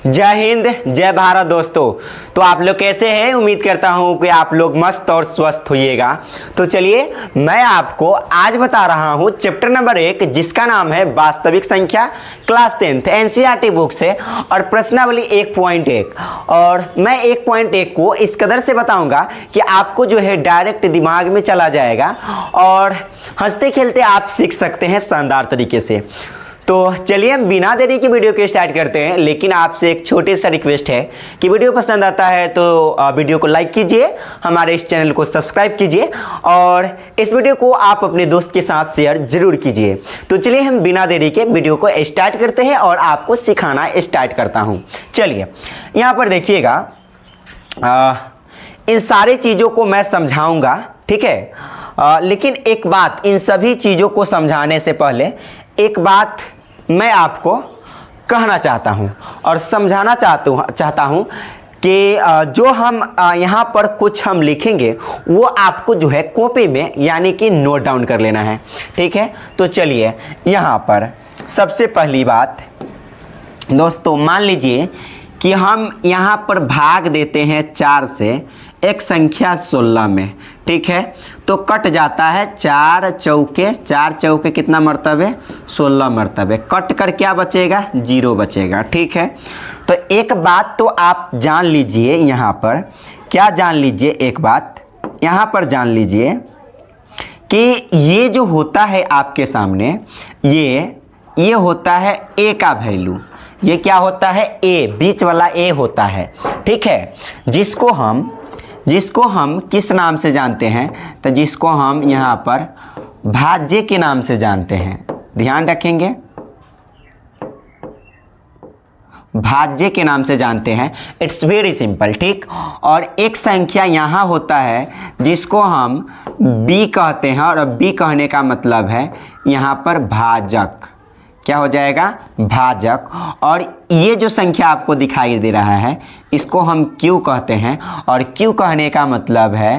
जय हिंद, जय भारत दोस्तों। तो आप लोग कैसे हैं? उम्मीद करता हूं कि आप लोग मस्त और स्वस्थ होइएगा। तो चलिए मैं आपको आज बता रहा हूं चैप्टर नंबर 1 जिसका नाम है वास्तविक संख्या, क्लास 10th एनसीईआरटी बुक से और प्रश्नावली 1.1। और मैं 1.1 को इस कदर से बताऊंगा कि आपको जो है डायरेक्ट दिमाग में चला जाएगा और हंसते खेलते आप सीख सकते हैं शानदार तरीके से। तो चलिए हम बिना देरी की वीडियो को स्टार्ट करते हैं। लेकिन आपसे एक छोटी सा रिक्वेस्ट है कि वीडियो पसंद आता है तो वीडियो को लाइक कीजिए, हमारे इस चैनल को सब्सक्राइब कीजिए और इस वीडियो को आप अपने दोस्त के साथ शेयर जरूर कीजिए। तो चलिए हम बिना देरी के वीडियो को स्टार्ट करते हैं और आपको सिखाना स्टार्ट करता हूँ। चलिए यहाँ पर देखिएगा, इन सारी चीज़ों को मैं समझाऊंगा, ठीक है। लेकिन एक बात, इन सभी चीज़ों को समझाने से पहले एक बात मैं आपको कहना चाहता हूं और समझाना चाहता हूं कि जो हम यहाँ पर कुछ हम लिखेंगे वो आपको जो है कॉपी में यानी कि नोट डाउन कर लेना है, ठीक है। तो चलिए यहाँ पर सबसे पहली बात दोस्तों, मान लीजिए कि हम यहाँ पर भाग देते हैं 4 से एक संख्या 16 में, ठीक है। तो कट जाता है 4 चौके कितना मरतबे? 16 मरतबे। कट कर क्या बचेगा? 0 बचेगा, ठीक है। तो एक बात तो आप जान लीजिए, यहाँ पर क्या जान लीजिए, एक बात यहाँ पर जान लीजिए कि ये जो होता है आपके सामने, ये होता है ए का वैल्यू। ये क्या होता है? ए, बीच वाला ए होता है, ठीक है। जिसको हम किस नाम से जानते हैं? तो जिसको हम यहाँ पर भाज्य के नाम से जानते हैं, ध्यान रखेंगे, भाज्य के नाम से जानते हैं। इट्स वेरी सिंपल, ठीक। और एक संख्या यहाँ होता है जिसको हम बी कहते हैं और बी कहने का मतलब है यहाँ पर भाजक। क्या हो जाएगा? भाजक। और ये जो संख्या आपको दिखाई दे रहा है इसको हम क्यू कहते हैं और क्यू कहने का मतलब है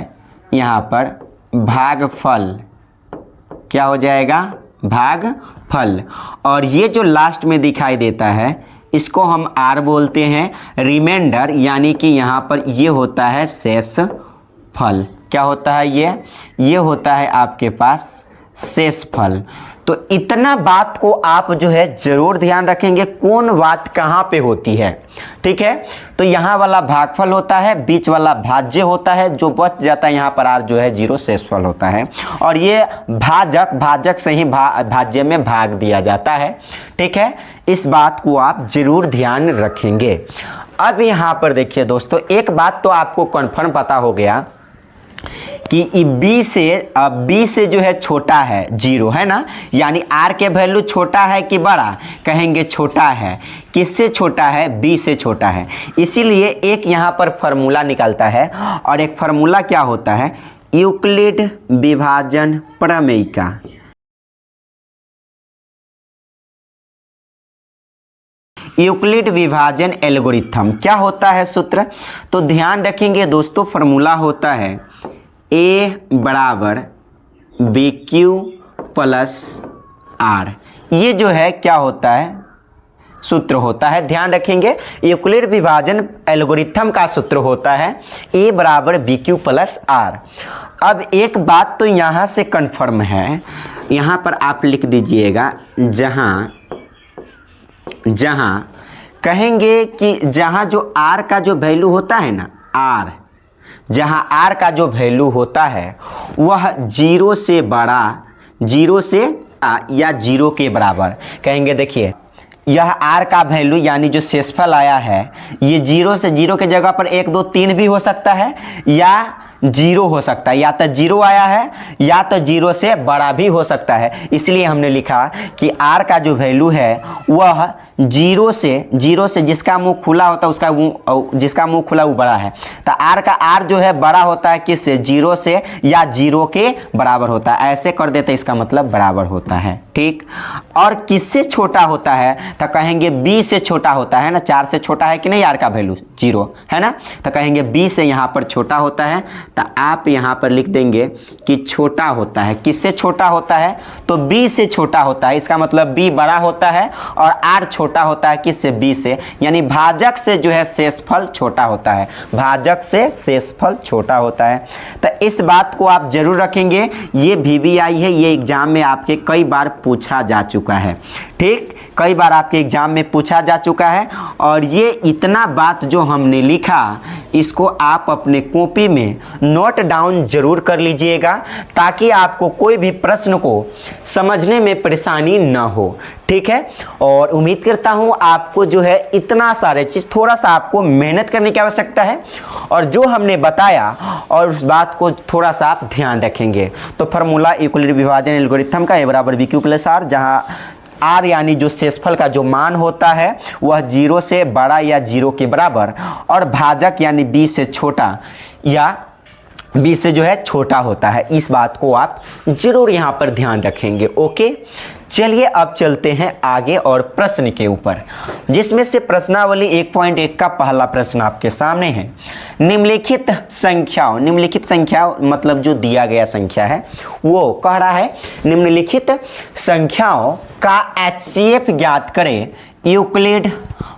यहाँ पर भागफल। क्या हो जाएगा? भागफल। और ये जो लास्ट में दिखाई देता है इसको हम आर बोलते हैं, रिमाइंडर, यानी कि यहाँ पर ये होता है शेषफल। क्या होता है? ये होता है आपके पास शेषफल। तो इतना बात को आप जो है जरूर ध्यान रखेंगे, कौन बात कहाँ पे होती है, ठीक है। तो यहाँ वाला भागफल होता है, बीच वाला भाज्य होता है, जो बच जाता है यहाँ पर आर जो है 0 शेषफल होता है। और ये भाजक से ही भाज्य में भाग दिया जाता है, ठीक है। इस बात को आप जरूर ध्यान रखेंगे। अब यहाँ पर देखिए दोस्तों, एक बात तो आपको कन्फर्म पता हो गया कि बी से जो है छोटा है 0, है ना। यानी आर के वैल्यू छोटा है कि बड़ा? कहेंगे छोटा है। किससे छोटा है? बी से छोटा है। इसीलिए एक यहाँ पर फॉर्मूला निकलता है और एक फॉर्मूला क्या होता है? यूक्लिड विभाजन प्रमेय का। यूक्लिड विभाजन एल्गोरिथम क्या होता है सूत्र? तो ध्यान रखेंगे दोस्तों, फॉर्मूला होता है ए बराबर बी क्यू प्लस आर। ये जो है क्या होता है? सूत्र होता है। ध्यान रखेंगे, यूक्लिड विभाजन एल्गोरिथम का सूत्र होता है ए बराबर बी क्यू प्लस आर। अब एक बात तो यहाँ से कंफर्म है, यहाँ पर आप लिख दीजिएगा, जहाँ कहेंगे कि जहाँ जो आर का जो वैल्यू होता है ना, जहाँ आर का जो वैल्यू होता है वह 0 से बड़ा, 0 से या 0 के बराबर। कहेंगे देखिए, यह आर का वैल्यू यानी जो शेषफल आया है ये 0 से 0 के जगह पर 1 2 3 भी हो सकता है या 0 हो सकता है, या तो 0 आया है या तो 0 से बड़ा भी हो सकता है। इसलिए हमने लिखा कि आर का जो वैल्यू है वह 0 से जिसका मुंह खुला होता है उसका जिसका मुंह खुला वो बड़ा है। तो आर जो है बड़ा होता है किससे? 0 से या 0 के बराबर होता है। ऐसे कर देते इसका मतलब बराबर होता है, ठीक। और किससे छोटा होता है? तो कहेंगे बी से छोटा होता है ना। 4 से छोटा है कि नहीं आर का वैल्यू? 0 है ना। तो कहेंगे बी से यहाँ पर छोटा होता है। तो आप यहाँ पर लिख देंगे कि छोटा होता है। किससे छोटा होता है? तो b से छोटा होता है। इसका मतलब b बड़ा होता है और r छोटा होता है किससे? b से। यानी भाजक से जो है शेषफल छोटा होता है, भाजक से शेषफल छोटा होता है। तो इस बात को आप जरूर रखेंगे, ये VBI है, ये एग्जाम में आपके कई बार पूछा जा चुका है। ठीक, कई बार आपके एग्जाम में पूछा जा चुका है। और ये इतना बात जो हमने लिखा इसको आप अपने कॉपी में नोट डाउन जरूर कर लीजिएगा, ताकि आपको कोई भी प्रश्न को समझने में परेशानी न हो। ठीक है, और उम्मीद करता हूँ आपको जो है इतना सारे चीज़, थोड़ा सा आपको मेहनत करने की आवश्यकता है और जो हमने बताया और उस बात को थोड़ा सा आप ध्यान रखेंगे। तो फार्मूला यूक्लिड विभाजन एल्गोरिथम का A बराबर BQ प्लस R, जहाँ R यानी जो शेषफल का जो मान होता है वह 0 से बड़ा या 0 के बराबर, और भाजक यानी b से छोटा या b से जो है छोटा होता है। इस बात को आप जरूर यहाँ पर ध्यान रखेंगे। ओके, चलिए अब चलते हैं आगे और प्रश्न के ऊपर, जिसमें से प्रश्नावली 1.1 का पहला प्रश्न आपके सामने है। निम्नलिखित संख्याओं, निम्नलिखित संख्याओं मतलब जो दिया गया संख्या है वो कह रहा है निम्नलिखित संख्याओं का HCF ज्ञात करें यूक्लिड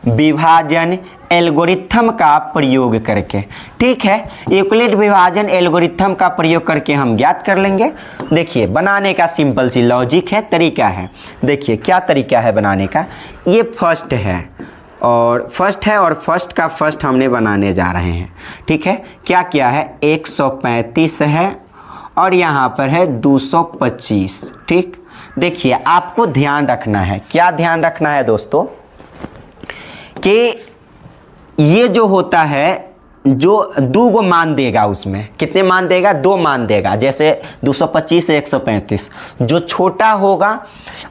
विभाजन एल्गोरिथम का प्रयोग करके। ठीक है, यूक्लिड विभाजन एल्गोरिथम का प्रयोग करके हम ज्ञात कर लेंगे। देखिए बनाने का सिंपल सी लॉजिक है, तरीका है। देखिए क्या तरीका है बनाने का। ये फर्स्ट है और फर्स्ट का फर्स्ट हमने बनाने जा रहे हैं। ठीक है, क्या क्या है? 135 है और यहाँ पर है 225। ठीक, देखिए आपको ध्यान रखना है, क्या ध्यान रखना है दोस्तों, कि ये जो होता है जो दो गो मान देगा, उसमें कितने मान देगा? 2 मान देगा। जैसे 225 से 135, जो छोटा होगा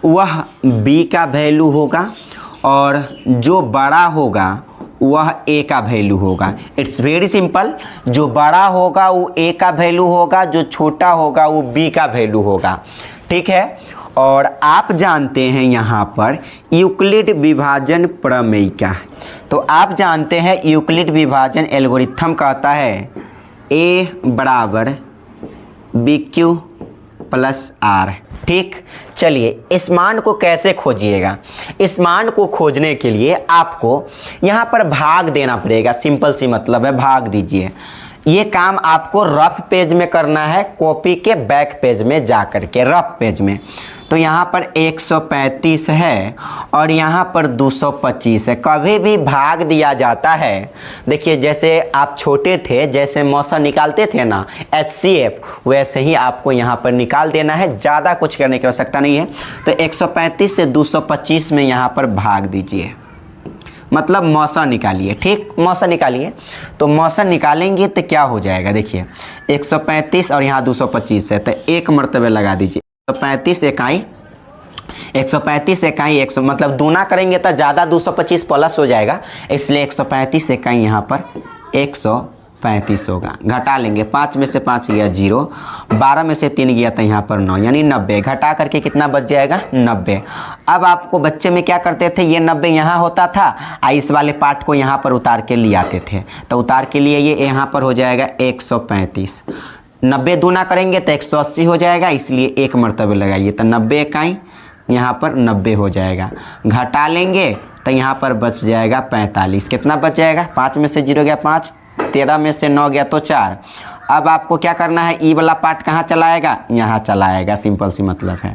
वह b का वैल्यू होगा और जो बड़ा होगा वह a का वैल्यू होगा। इट्स वेरी सिंपल, जो बड़ा होगा वो a का वैल्यू होगा, जो छोटा होगा वो b का वैल्यू होगा। ठीक है, और आप जानते हैं यहाँ पर यूक्लिड विभाजन प्रमेय का, तो आप जानते हैं यूक्लिड विभाजन एल्गोरिथम कहता है A बराबर BQ प्लस R। ठीक, चलिए इस मान को कैसे खोजिएगा? इस मान को खोजने के लिए आपको यहाँ पर भाग देना पड़ेगा। सिंपल सी मतलब है, भाग दीजिए। ये काम आपको रफ पेज में करना है, कॉपी के बैक पेज में जा कर के, रफ पेज में। तो यहाँ पर 135 है और यहाँ पर 225 है। कभी भी भाग दिया जाता है, देखिए जैसे आप छोटे थे, जैसे मौसा निकालते थे ना HCF, वैसे ही आपको यहाँ पर निकाल देना है, ज़्यादा कुछ करने की आवश्यकता नहीं है। तो 135 से 225 में यहाँ पर भाग दीजिए, मतलब मौसा निकालिए। ठीक, मौसा निकालिए। तो मौसा निकालेंगे तो क्या हो जाएगा? देखिए 135 और यहाँ 225 है, तो एक मरतबे लगा दीजिए। 135 इकाई 100 मतलब दूना करेंगे तो ज़्यादा 225 प्लस हो जाएगा, इसलिए 135 इकाई यहाँ पर 135 होगा। घटा लेंगे, 5 में से 5 गया 0, 12 में से 3 गया तो यहाँ पर 9, यानी 90। घटा करके कितना बच जाएगा? 90। अब आपको बच्चे में क्या करते थे, ये 90 यहाँ होता था, इस वाले पार्ट को यहाँ पर उतार के ले आते थे, तो उतार के लिए ये यहाँ पर हो जाएगा 135। 90 दूना करेंगे तो 180 हो जाएगा, इसलिए एक मरतबे लगाइए, तो 90 इकाई यहाँ पर 90 हो जाएगा। घटा लेंगे तो यहाँ पर बच जाएगा 45। कितना बच जाएगा? 5 में से 0 गया 5, 13 में से 9 गया तो 4। अब आपको क्या करना है, ई वाला पार्ट कहाँ चलाएगा? यहाँ चलाएगा, सिंपल सी मतलब है,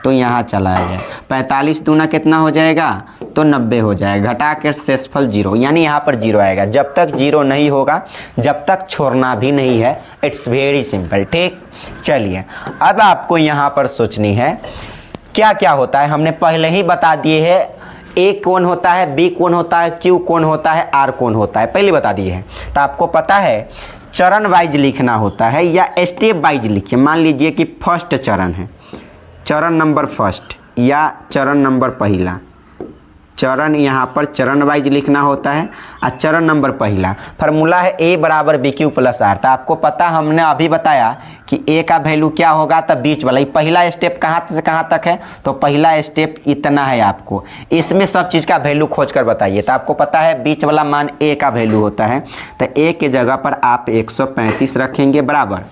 तो यहाँ चलाएगा। 45 दूना कितना हो जाएगा? तो 90 हो जाएगा। घटा कर शेषफल 0, यानी यहाँ पर 0 आएगा। जब तक 0 नहीं होगा, जब तक छोड़ना भी नहीं है। It's very simple. ठीक, चलिए अब आपको यहाँ पर सोचनी है क्या क्या होता है। हमने पहले ही बता दिए है, A कौन होता है, B कौन होता है, Q कौन होता है, R कौन होता है, पहले बता दिए हैं। तो आपको पता है चरण वाइज लिखना होता है या स्टेप वाइज लिखिए। मान लीजिए कि फर्स्ट चरण है, चरण नंबर फर्स्ट या चरण नंबर पहला, चरण यहाँ पर चरण वाइज लिखना होता है और चरण नंबर पहला फार्मूला है ए बराबर बी क्यू प्लस आर। तो आपको पता हमने अभी बताया कि ए का वैल्यू क्या होगा, तब बीच वाला। ये पहला स्टेप कहाँ से कहाँ तक है, तो पहला स्टेप इतना है आपको, इसमें सब चीज़ का वैल्यू खोज कर बताइए। तो आपको पता है बीच वाला मान ए का वैल्यू होता है, तो ए के जगह पर आप 135 रखेंगे बराबर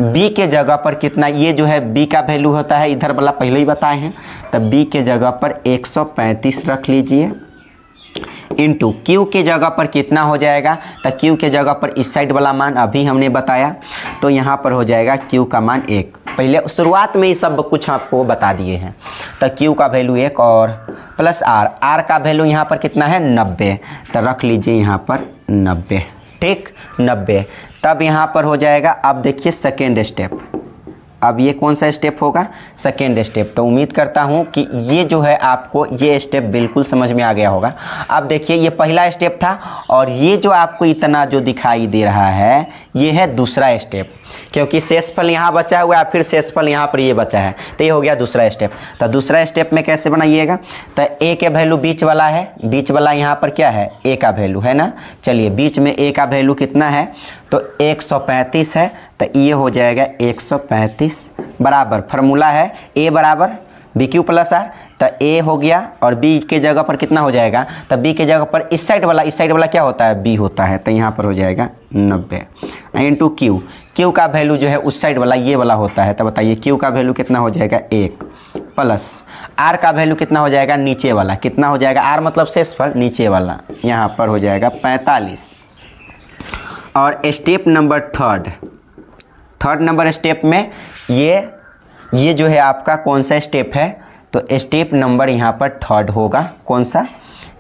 बी के जगह पर कितना, ये जो है बी का वैल्यू होता है, इधर वाला पहले ही बताए हैं, तब बी के जगह पर 135 रख लीजिए इंटू क्यू के जगह पर कितना हो जाएगा, तो क्यू के जगह पर इस साइड वाला मान अभी हमने बताया, तो यहाँ पर हो जाएगा क्यू का मान 1। पहले शुरुआत में ही सब कुछ आपको बता दिए हैं। तो क्यू का वैल्यू 1 और प्लस आर, आर का वैल्यू यहाँ पर कितना है 90, तो रख लीजिए यहाँ पर 90, ठीक 90। तब यहाँ पर हो जाएगा, अब देखिए सेकेंड स्टेप, अब ये कौन सा स्टेप होगा, सेकेंड स्टेप। तो उम्मीद करता हूँ कि ये जो है आपको ये स्टेप बिल्कुल समझ में आ गया होगा। अब देखिए ये पहला स्टेप था और ये जो आपको इतना जो दिखाई दे रहा है ये है दूसरा स्टेप, क्योंकि शेषफल यहाँ बचा हुआ है, फिर शेषफल यहाँ पर ये बचा है, तो ये हो गया दूसरा स्टेप। तो दूसरा स्टेप में कैसे बनाइएगा, तो ए के वैल्यू बीच वाला है, बीच वाला यहाँ पर क्या है ए का वैल्यू है ना, चलिए बीच में ए का वैल्यू कितना है, तो 135 है, तो ये हो जाएगा 135 बराबर फार्मूला है ए बराबर बी क्यू प्लस आर। तो ए हो गया और बी के जगह पर कितना हो जाएगा, तो बी के जगह पर इस साइड वाला क्या होता है बी होता है, तो यहाँ पर हो जाएगा 90 इंटू क्यू, क्यू का वैल्यू जो है उस साइड वाला ये वाला होता है, तो बताइए क्यू का वैल्यू कितना हो जाएगा 1 प्लस आर का वैल्यू कितना हो जाएगा नीचे वाला, कितना हो जाएगा आर मतलब शेषफल नीचे वाला, यहाँ पर हो जाएगा 45। और step number third number step में ये जो है आपका कौन सा स्टेप है, तो स्टेप नंबर यहाँ पर थर्ड होगा, कौन सा,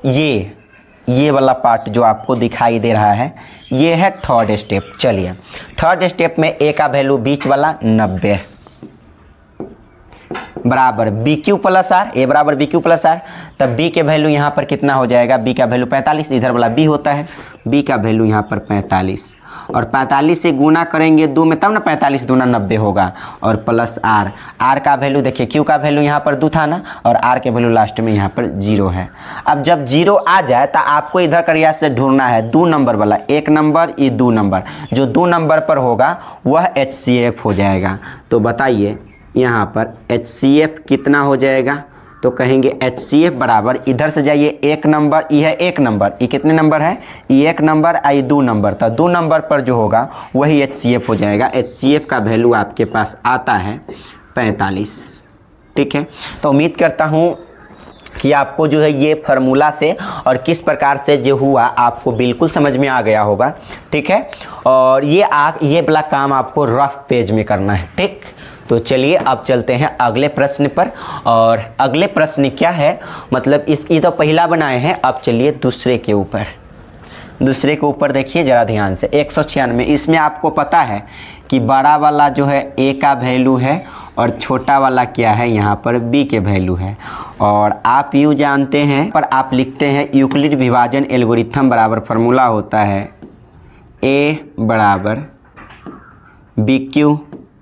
ये वाला पार्ट जो आपको दिखाई दे रहा है ये है थर्ड स्टेप। चलिए थर्ड स्टेप में ए का वैल्यू बीच वाला 90 बराबर बी क्यू प्लस आर, ए बराबर बी क्यू प्लस आर। तब बी के वैल्यू यहाँ पर कितना हो जाएगा, बी का वैल्यू 45, इधर वाला बी होता है, बी का वैल्यू यहाँ पर 45 और 45 से गुना करेंगे 2 में, तब ना 45 दूना 90 होगा, और प्लस आर, आर का वैल्यू देखिए क्यू का वैल्यू यहाँ पर 2 था ना, और आर के वैल्यू लास्ट में यहाँ पर 0 है। अब जब 0 आ जाए तो आपको इधर का रियाज से ढूंढना है 2 नंबर वाला, 1 नंबर ये 2 नंबर, जो 2 नंबर पर होगा वह HCF हो जाएगा। तो बताइए यहाँ पर HCF कितना हो जाएगा, तो कहेंगे HCF बराबर, इधर से जाइए 1 नंबर, ये है 1 नंबर, ये कितने नंबर है, ये 1 नंबर आई 2 नंबर, तो 2 नंबर पर जो होगा वही HCF हो जाएगा। HCF का वैल्यू आपके पास आता है 45, ठीक है। तो उम्मीद करता हूँ कि आपको जो है ये फार्मूला से और किस प्रकार से जो हुआ आपको बिल्कुल समझ में आ गया होगा, ठीक है। और ये वाला काम आपको रफ पेज में करना है, ठीक। तो चलिए अब चलते हैं अगले प्रश्न पर। और अगले प्रश्न क्या है, मतलब ये तो पहला बनाए हैं, अब चलिए दूसरे के ऊपर देखिए ज़रा ध्यान से। 196, इसमें आपको पता है कि बड़ा वाला जो है ए का वैल्यू है और छोटा वाला क्या है, यहाँ पर बी के वैल्यू है। और आप यूँ जानते हैं पर आप लिखते हैं यूक्लिड विभाजन एल्गोरिथम बराबर फार्मूला होता है ए बराबर बी क्यू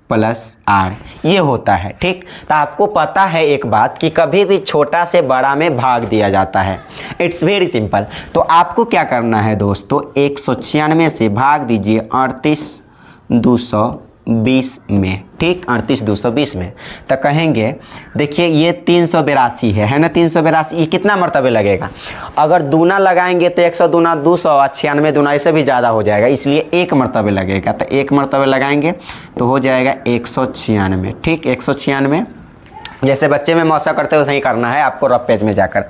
प्लस आर, ये होता है, ठीक। तो आपको पता है एक बात कि कभी भी छोटा से बड़ा में भाग दिया जाता है, इट्स वेरी सिंपल। तो आपको क्या करना है दोस्तों, 196 से भाग दीजिए 38,220 में, ठीक, 38,220 में। तो कहेंगे देखिए ये 382 है ना, 382, ये कितना मरतबे लगेगा, अगर दूना लगाएंगे तो 100 दूना 200, 96 दूना इससे भी ज़्यादा हो जाएगा, इसलिए 1 मरतबे लगेगा। तो 1 मरतबे लगाएंगे तो हो जाएगा 196, ठीक, 196। जैसे बच्चे में मौसा करते हो सही करना है आपको रफ पेज में जाकर।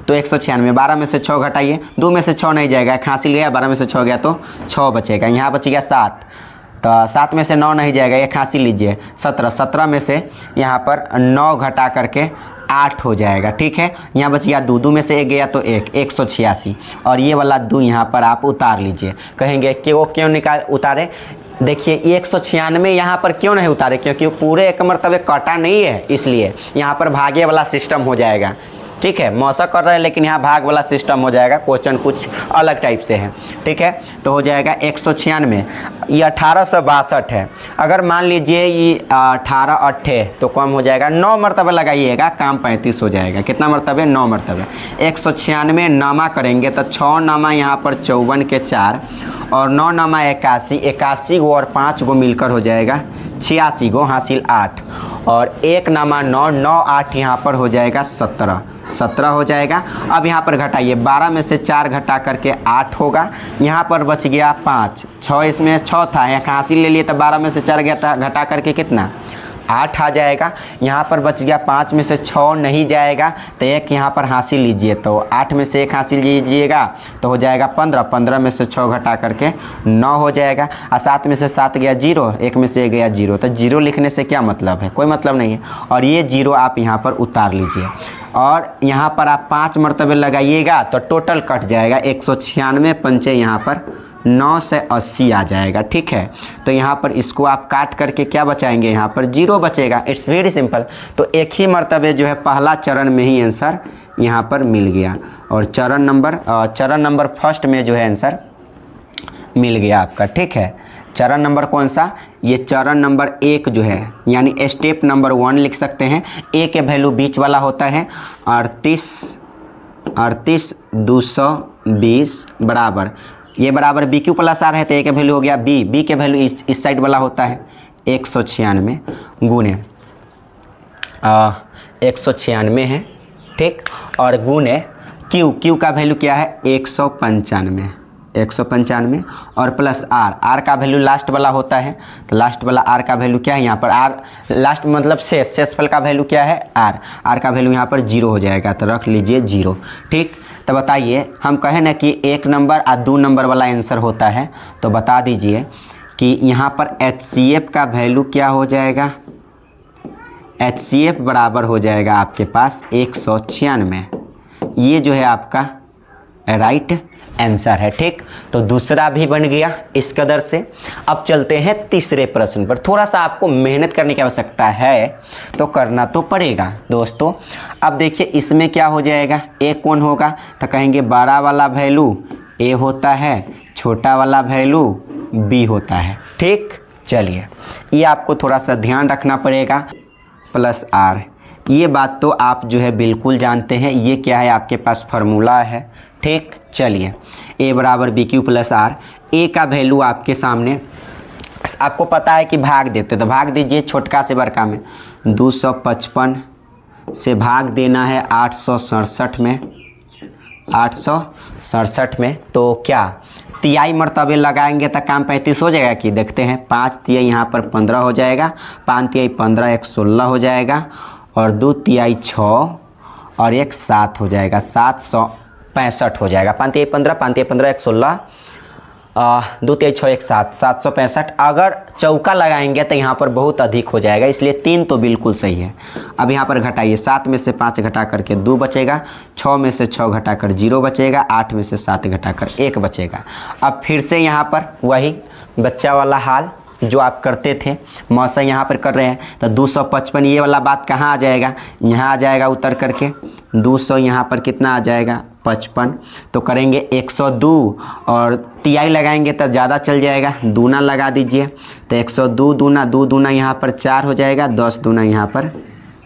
तो 196, 12 में से 6 घटाइए, 2 में से 6 नहीं जाएगा, खांसी गया, 12 में से 6 गया तो 6 बचेगा, यहाँ बच गया 7, तो 7 में से 9 नहीं जाएगा, ये खांसी लीजिए 17, 17 में से यहाँ पर 9 घटा करके 8 हो जाएगा, ठीक है। यहाँ बच गया 2, 2 में से 1 गया तो 1, 186, और ये वाला 2 यहाँ पर आप उतार लीजिए। कहेंगे कि वो क्यों उतारे, देखिए 196 यहाँ पर क्यों नहीं उतारे, क्योंकि पूरे 1 मरतबे कटा नहीं है, इसलिए यहाँ पर भागे वाला सिस्टम हो जाएगा। ठीक है, मौसा कर रहे हैं लेकिन यहाँ भाग वाला सिस्टम हो जाएगा, क्वेश्चन कुछ अलग टाइप से है। ठीक है, तो हो जाएगा 196, ये 1862 है। अगर मान लीजिए ये 18 अट्ठे तो कम हो जाएगा, 9 मरतबे लगाइएगा, काम 35 हो जाएगा। कितना मरतबे? 9 मरतबे। 196 नामा करेंगे तो 6 नामा यहाँ पर 54 के 4 और 9 नामा 81, 81 गो और 5 गो मिलकर हो जाएगा 86 गो, हासिल 8 और 1 नामा 9, 9 8 यहाँ पर हो जाएगा 17, 17 हो जाएगा। अब यहाँ पर घटाइए, 12 में से 4 घटा करके 8 होगा, यहाँ पर बच गया 5, 6 इसमें 6 था, 81 ले लिए तो 12 में से 4 घटा करके कितना 8 आ जाएगा। यहाँ पर बच गया 5 में से 6 नहीं जाएगा तो 1 यहाँ पर हासिल लीजिए, तो 8 में से 1 हासिल लीजिएगा तो हो जाएगा 15, 15 में से 6 घटा करके 9 हो जाएगा और 7 में से 7 गया 0, 1 में से 1 गया 0, तो 0 लिखने से क्या मतलब है? कोई मतलब नहीं है। और ये 0 आप यहाँ पर उतार लीजिए और यहाँ पर आप 5 मरतबे लगाइएगा तो टोटल कट जाएगा 196 पंचे यहाँ पर 9 से 80 आ जाएगा। ठीक है, तो यहाँ पर इसको आप काट करके क्या बचाएंगे? यहाँ पर 0 बचेगा। It's very simple. तो एक ही मरतबे जो है पहला चरण में ही आंसर यहाँ पर मिल गया और चरण नंबर फर्स्ट में जो है आंसर मिल गया आपका। ठीक है, चरण नंबर कौन सा? ये चरण नंबर 1 जो है, यानी स्टेप नंबर 1 लिख सकते हैं। ए के वैल्यू बीच वाला होता है 38 220 बराबर, ये बराबर बी क्यू प्लस आर है तो ए के वैल्यू हो गया बी, बी के वैल्यू इस साइड वाला होता है 196 गुने 196 है। ठीक, और गुने क्यू, क्यू का वैल्यू क्या है? 195 और प्लस आर, आर का वैल्यू लास्ट वाला होता है तो लास्ट वाला आर का वैल्यू क्या है? यहाँ पर आर लास्ट मतलब शेषफल का वैल्यू क्या है? आर, आर का वैल्यू यहाँ पर 0 हो जाएगा तो रख लीजिए 0। ठीक, तो बताइए, हम कहें ना कि 1 नंबर और 2 नंबर वाला आंसर होता है तो बता दीजिए कि यहाँ पर HCF का वैल्यू क्या हो जाएगा? HCF बराबर हो जाएगा आपके पास 196, ये जो है आपका राइट आंसर है। ठीक, तो दूसरा भी बन गया इस कदर से। अब चलते हैं तीसरे प्रश्न पर। थोड़ा सा आपको मेहनत करने की आवश्यकता है तो करना तो पड़ेगा दोस्तों। अब देखिए इसमें क्या हो जाएगा? ए कौन होगा? तो कहेंगे बड़ा वाला वैल्यू ए होता है, छोटा वाला वैल्यू बी होता है। ठीक, चलिए ये आपको थोड़ा सा ध्यान रखना पड़ेगा। प्लस आर, ये बात तो आप जो है बिल्कुल जानते हैं, ये क्या है? आपके पास फार्मूला है। ठीक, चलिए ए बराबर बी क्यू प्लस आर। ए का वैल्यू आपके सामने, आपको पता है कि भाग देते तो भाग दीजिए छोटका से बड़का में। 255 से भाग देना है 867 में, 867 में तो क्या तिहाई मरतबे लगाएंगे तो काम 35 हो जाएगा कि? देखते हैं, 5 तिहाई यहाँ पर 15 हो जाएगा, 5 तिहाई 15 116 हो जाएगा और 2 तिहाई 6 और 1 7 हो जाएगा, 765 हो जाएगा। 5 तिहाई 15, 5 तिहाई 15 116, 2 तिहाई 6 1 7, 765। अगर चौका लगाएंगे तो यहाँ पर बहुत अधिक हो जाएगा, इसलिए 3 तो बिल्कुल सही है। अब यहाँ पर घटाइए, 7 में से 5 घटा करके 2 बचेगा, 6 में से 6 घटा कर 0 बचेगा, 8 में से 7 घटा कर 1 बचेगा। अब फिर से यहाँ पर वही बच्चा वाला हाल जो आप करते थे, मौसा यहाँ पर कर रहे हैं तो 255 ये वाला बात कहाँ आ जाएगा? यहाँ आ जाएगा उतर करके। 200 यहाँ पर कितना आ जाएगा? 55। तो करेंगे 102 और तिहाई लगाएंगे तो ज़्यादा चल जाएगा, दूना लगा दीजिए तो 102 दूना, 2 दूना यहाँ पर 4 हो जाएगा, 10 दूना यहाँ पर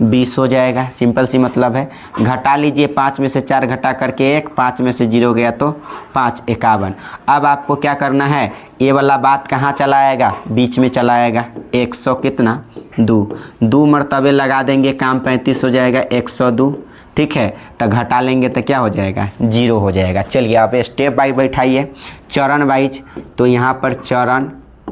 20 हो जाएगा। सिंपल सी मतलब है। घटा लीजिए, 5 में से 4 घटा करके 1, 5 में से 0 गया तो 5 51। अब आपको क्या करना है? ये वाला बात कहाँ चला आएगा? बीच में चला आएगा। 100 कितना? 2 मरतबे लगा देंगे, काम 35 हो जाएगा, 102। ठीक है, तो घटा लेंगे तो क्या हो जाएगा? 0 हो जाएगा। चलिए आप स्टेप बाई बैठाइए चरण वाइज। तो यहाँ पर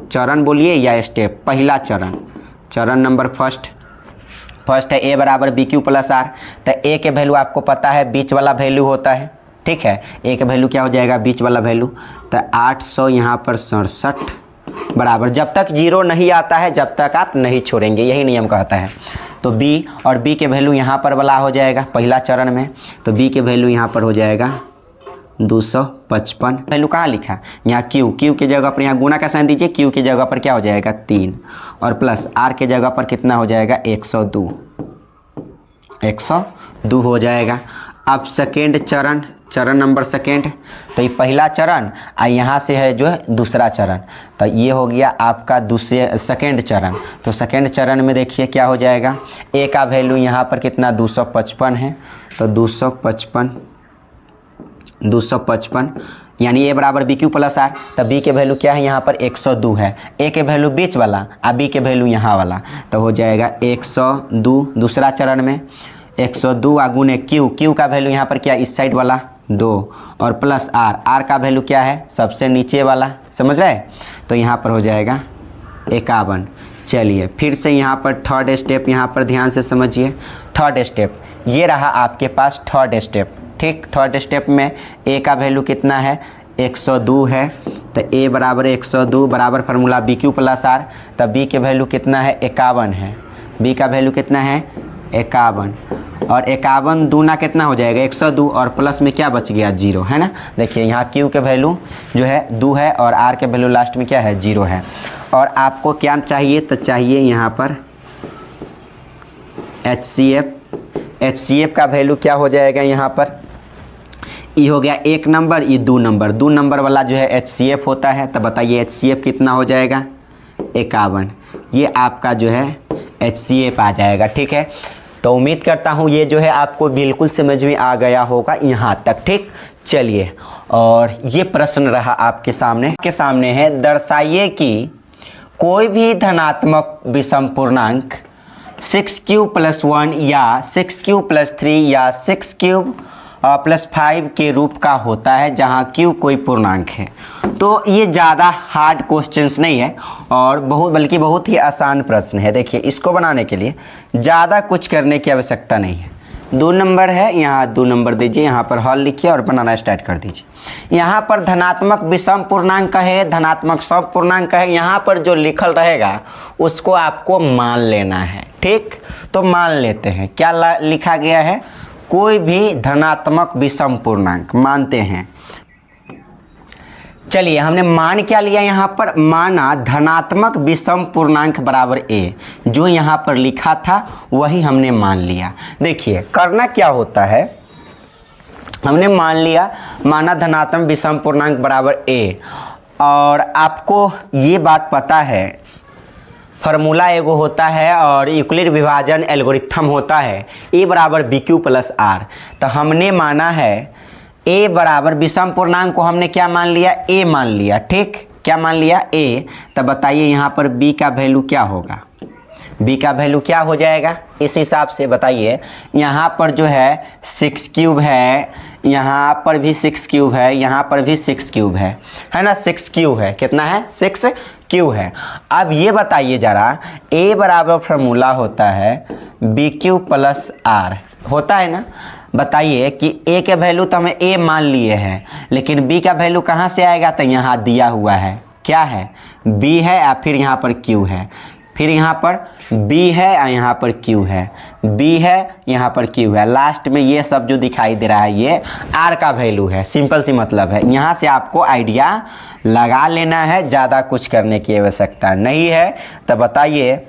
चरण बोलिए या स्टेप? पहला चरण नंबर फर्स्ट है ए बराबर बी क्यू प्लस आर। तो ए के वैल्यू आपको पता है बीच वाला वैल्यू होता है। ठीक है, ए का वैल्यू क्या हो जाएगा? बीच वाला वैल्यू। तो 800 यहाँ पर 67 बराबर, जब तक 0 नहीं आता है जब तक आप नहीं छोड़ेंगे, यही नियम कहता है। तो बी और बी के वैल्यू यहाँ पर वाला हो जाएगा पहला चरण में, तो बी के वैल्यू यहाँ पर हो जाएगा 255। वैल्यू कहाँ लिखा? यहाँ क्यू की जगह पर यहाँ गुना का साइन दीजिए, क्यू की जगह पर क्या हो जाएगा? 3 और प्लस आर के जगह पर कितना हो जाएगा? 102 हो जाएगा। अब सेकेंड चरण नंबर सेकेंड, तो ये पहला चरण और यहाँ से है जो है दूसरा चरण, तो ये हो गया आपका सेकेंड चरण। तो सेकेंड चरण में देखिए क्या हो जाएगा, ए का वैल्यू यहाँ पर कितना 255 है, तो 255 यानी ए बराबर बी क्यू प्लस आर, तो बी के वैल्यू क्या है यहाँ पर 102 है, ए के वैल्यू बीच वाला और बी के वैल्यू यहाँ वाला, तो हो जाएगा 102 दूसरा चरण में 102 गुने क्यू का वैल्यू यहाँ पर क्या इस साइड वाला 2 और प्लस आर का वैल्यू क्या है सबसे नीचे वाला, समझ रहे, तो यहाँ पर हो जाएगा 51। चलिए फिर से यहाँ पर थर्ड स्टेप, यहाँ पर ध्यान से समझिए, थर्ड स्टेप ये रहा आपके पास थर्ड स्टेप, ठीक। थर्ड स्टेप में ए का वैल्यू कितना है 102 है, तो ए बराबर 102 बराबर formula B Q plus R, तो बी के वैल्यू कितना है 51 है, बी का वैल्यू कितना है 51 और 51 दूना कितना हो जाएगा 102 और प्लस में क्या बच गया 0 है ना। देखिए यहाँ क्यू के वैल्यू जो है 2 है और आर के वैल्यू लास्ट में क्या है 0 है। और आपको क्या चाहिए, तो चाहिए यहाँ पर HCF का वैल्यू क्या हो जाएगा यहाँ पर, ये हो गया 1 नंबर, ये 2 नंबर वाला जो है HCF होता है, तो बताइए HCF कितना हो जाएगा 51, ये आपका जो है HCF आ जाएगा, ठीक है। तो उम्मीद करता हूँ ये जो है आपको बिल्कुल समझ में आ गया होगा यहाँ तक, ठीक। चलिए और ये प्रश्न रहा आपके सामने है, दर्शाइए कि कोई भी धनात्मक विषम पूर्णांक 6q + 1 या 6q + 3 या 6q + 5 के रूप का होता है जहाँ q कोई पूर्णांक है। तो ये ज़्यादा हार्ड क्वेश्चंस नहीं है और बल्कि बहुत ही आसान प्रश्न है। देखिए इसको बनाने के लिए ज़्यादा कुछ करने की आवश्यकता नहीं है, 2 नंबर है, यहाँ 2 नंबर दीजिए, यहाँ पर हल लिखिए और बनाना स्टार्ट कर दीजिए। यहाँ पर धनात्मक विषम पूर्णांक है, धनात्मक सब पूर्णांक है, यहाँ पर जो लिखल रहेगा उसको आपको मान लेना है, ठीक। तो मान लेते हैं क्या लिखा गया है, कोई भी धनात्मक विषम पूर्णांक मानते हैं। चलिए हमने मान क्या लिया, यहाँ पर माना धनात्मक विषम पूर्णांक बराबर ए, जो यहाँ पर लिखा था वही हमने मान लिया। देखिए करना क्या होता है, हमने मान लिया माना धनात्मक विषम पूर्णांक बराबर ए, और आपको ये बात पता है फार्मूला एगो होता है और यूक्लिड विभाजन एल्गोरिथम होता है ए बराबर बी क्यू प्लस आर। तो हमने माना है ए बराबर विषम पूर्णांक को हमने क्या मान लिया, ए मान लिया, ठीक। क्या मान लिया ए, तब बताइए यहाँ पर बी का वैल्यू क्या होगा, बी का वैल्यू क्या हो जाएगा, इस हिसाब से बताइए। यहाँ पर जो है 6 है, यहाँ पर भी 6 है, यहाँ पर भी 6 है ना, 6 है, कितना है 6 है। अब ये बताइए ज़रा, ए बराबर फार्मूला होता है बी क्यू प्लस आर होता है ना, बताइए कि ए के वैल्यू तो हमें ए मान लिए हैं, लेकिन बी का वैल्यू कहाँ से आएगा, तो यहाँ दिया हुआ है क्या है बी है और फिर यहाँ पर क्यू है, फिर यहाँ पर b है और यहाँ पर q है, b है यहाँ पर q है, लास्ट में ये सब जो दिखाई दे रहा है ये r का वैल्यू है। सिंपल सी मतलब है, यहाँ से आपको आइडिया लगा लेना है, ज़्यादा कुछ करने की आवश्यकता नहीं है। तो बताइए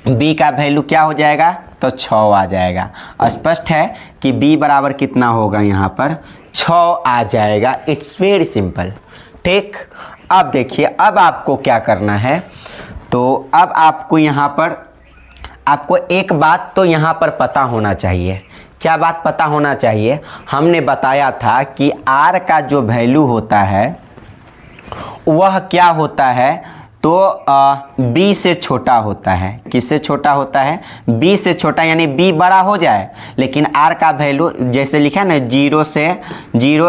b का वैल्यू क्या हो जाएगा, तो 6 आ जाएगा। स्पष्ट है कि b बराबर कितना होगा, यहाँ पर 6 आ जाएगा। इट्स वेरी सिंपल, ठीक। अब देखिए अब आपको क्या करना है, तो अब आपको यहाँ पर आपको एक बात तो यहाँ पर पता होना चाहिए। क्या बात पता होना चाहिए, हमने बताया था कि r का जो वैल्यू होता है वह क्या होता है, तो b से छोटा होता है। किससे छोटा होता है, b से छोटा, यानी b बड़ा हो जाए लेकिन r का वैल्यू जैसे लिखा है ना 0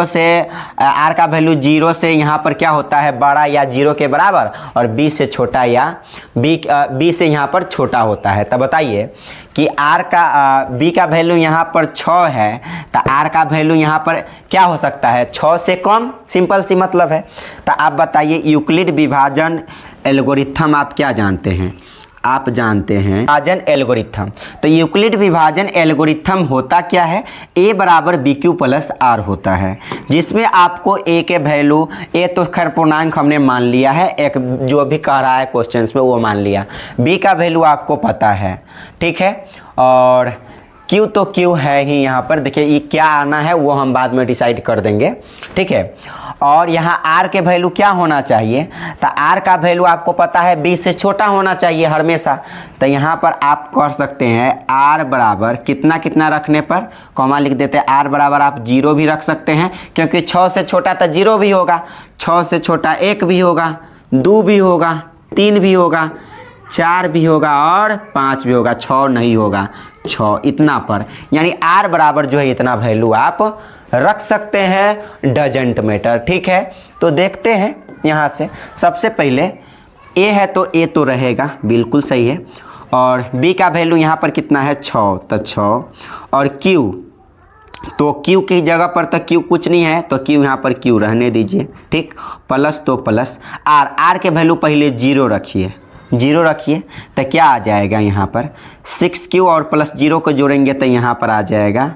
से r का वैल्यू 0 से यहाँ पर क्या होता है बड़ा या 0 के बराबर, और b से छोटा या b से यहाँ पर छोटा होता है। तब बताइए कि b का वैल्यू यहाँ पर 6 है, तो r का वैल्यू यहाँ पर क्या हो सकता है 6 से कम, सिंपल सी मतलब है। तो आप बताइए यूक्लिड विभाजन एल्गोरिथम आप क्या जानते हैं, आप जानते हैं विभाजन एल्गोरिथम। तो यूक्लिड विभाजन एल्गोरिथम होता क्या है, a बराबर बी क्यू प्लस आर होता है, जिसमें आपको a के वैल्यू, a तो खैर पूर्णांक हमने मान लिया है, एक जो भी कह रहा है क्वेश्चंस में वो मान लिया, b का वैल्यू आपको पता है, ठीक है। और क्यू तो क्यू है ही यहाँ पर, देखिए ये क्या आना है वो हम बाद में डिसाइड कर देंगे, ठीक है। और यहाँ आर के वैल्यू क्या होना चाहिए, तो आर का वैल्यू आपको पता है बी से छोटा होना चाहिए हमेशा। तो यहाँ पर आप कर सकते हैं आर बराबर कितना कितना रखने पर कॉमा लिख देते हैं, आर बराबर आप 0 भी रख सकते हैं, क्योंकि 6 से छोटा तो 0 भी होगा, 6 से छोटा 1 भी होगा, 2 भी होगा, 3 भी होगा, 4 भी होगा और 5 भी होगा, 6 नहीं होगा, 6 इतना पर, यानी आर बराबर जो है इतना वैल्यू आप रख सकते हैं, डजंट मैटर, ठीक है। तो देखते हैं यहाँ से, सबसे पहले ए है तो ए तो रहेगा, बिल्कुल सही है। और बी का वैल्यू यहाँ पर कितना है 6, तो 6, और क्यू तो क्यू की जगह पर तो क्यू कुछ नहीं है, तो क्यू यहाँ पर क्यू रहने दीजिए, ठीक। प्लस तो प्लस आर, आर के वैल्यू पहले 0 रखिए, 0 रखिए, तो क्या आ जाएगा यहाँ पर 6Q और प्लस 0 को जोड़ेंगे तो यहाँ पर आ जाएगा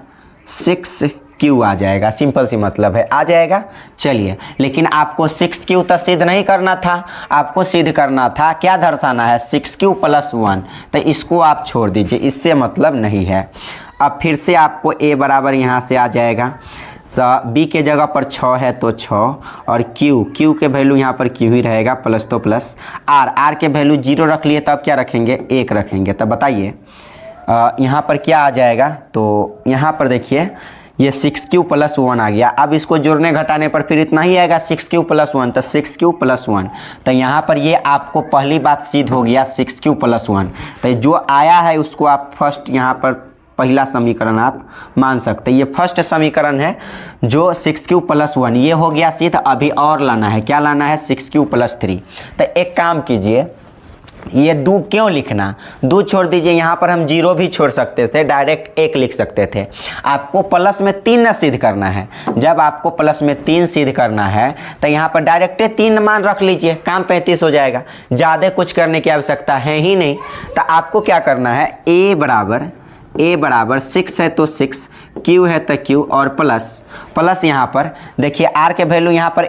6Q आ जाएगा, सिंपल सी मतलब है, आ जाएगा। चलिए, लेकिन आपको 6Q तो सिद्ध नहीं करना था, आपको सिद्ध करना था क्या दर्शाना है 6Q + 1, तो इसको आप छोड़ दीजिए, इससे मतलब नहीं है। अब फिर से आपको a बराबर यहाँ से आ जाएगा, बी के जगह पर 6 है तो 6, और क्यू के वैल्यू यहाँ पर क्यू ही रहेगा, प्लस तो प्लस आर के वैल्यू 0 रख लिए, तब क्या रखेंगे 1 रखेंगे। तब बताइए यहाँ पर क्या आ जाएगा, तो यहाँ पर देखिए ये 6Q + 1 आ गया। अब इसको जोड़ने घटाने पर फिर इतना ही आएगा 6Q + 1, तो 6Q + 1, तो यहाँ पर ये आपको पहली बात सिद्ध हो गया 6Q + 1। तो जो आया है उसको आप फर्स्ट यहाँ पर पहला समीकरण आप मान सकते हैं, ये फर्स्ट समीकरण है जो 6Q + 1, ये हो गया सिद्ध। अभी और लाना है, क्या लाना है 6Q + 3। तो एक काम कीजिए, ये 2 क्यों लिखना, 2 छोड़ दीजिए, यहाँ पर हम 0 भी छोड़ सकते थे, डायरेक्ट 1 लिख सकते थे। आपको प्लस में 3 न सिद्ध करना है, जब आपको प्लस में 3 सिद्ध करना है तो यहाँ पर डायरेक्ट 3 मान रख लीजिए, काम 35 हो जाएगा, ज़्यादा कुछ करने की आवश्यकता है ही नहीं। तो आपको क्या करना है, ए बराबर 6 है तो 6, क्यू है तो क्यू, और प्लस यहाँ पर देखिए आर के वैल्यू यहाँ पर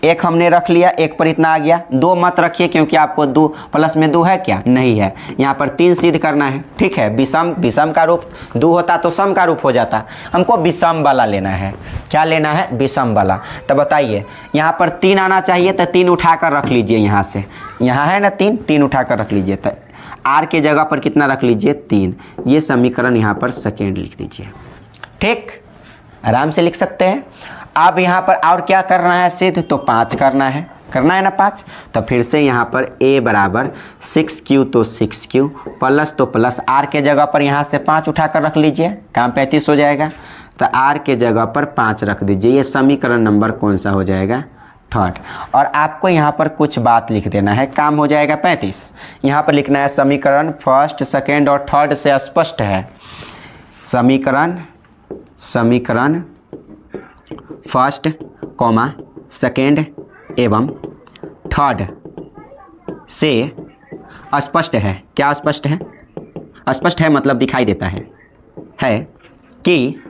एक हमने रख लिया, 1 पर इतना आ गया, 2 मत रखिए क्योंकि आपको 2 प्लस में 2 है क्या, नहीं है। यहाँ पर 3 सिद्ध करना है, ठीक है। विषम का रूप 2 होता तो सम का रूप हो जाता, हमको विषम वाला लेना है। क्या लेना है, विषम वाला। तो बताइए यहाँ पर 3 आना चाहिए, तो 3 उठाकर रख लीजिए, यहाँ से, यहाँ है ना 3 उठाकर रख लीजिए, तो आर के जगह पर कितना रख लीजिए 3, ये समीकरण यहाँ पर सेकेंड लिख दीजिए, ठीक, आराम से लिख सकते हैं। अब यहाँ पर और क्या करना है सिद्ध, तो 5 करना है ना 5। तो फिर से यहाँ पर a बराबर 6Q तो 6Q, प्लस तो प्लस आर के जगह पर यहाँ से 5 उठाकर रख लीजिए, काम 35 हो जाएगा। तो आर के जगह पर 5 रख दीजिए, ये समीकरण नंबर कौन सा हो जाएगा, 3rd। और आपको यहाँ पर कुछ बात लिख देना है, काम हो जाएगा 35। यहाँ पर लिखना है समीकरण फर्स्ट, सेकेंड और थर्ड से स्पष्ट है, समीकरण फर्स्ट, सेकेंड एवं थर्ड से स्पष्ट है। क्या स्पष्ट है, स्पष्ट है मतलब दिखाई देता है कि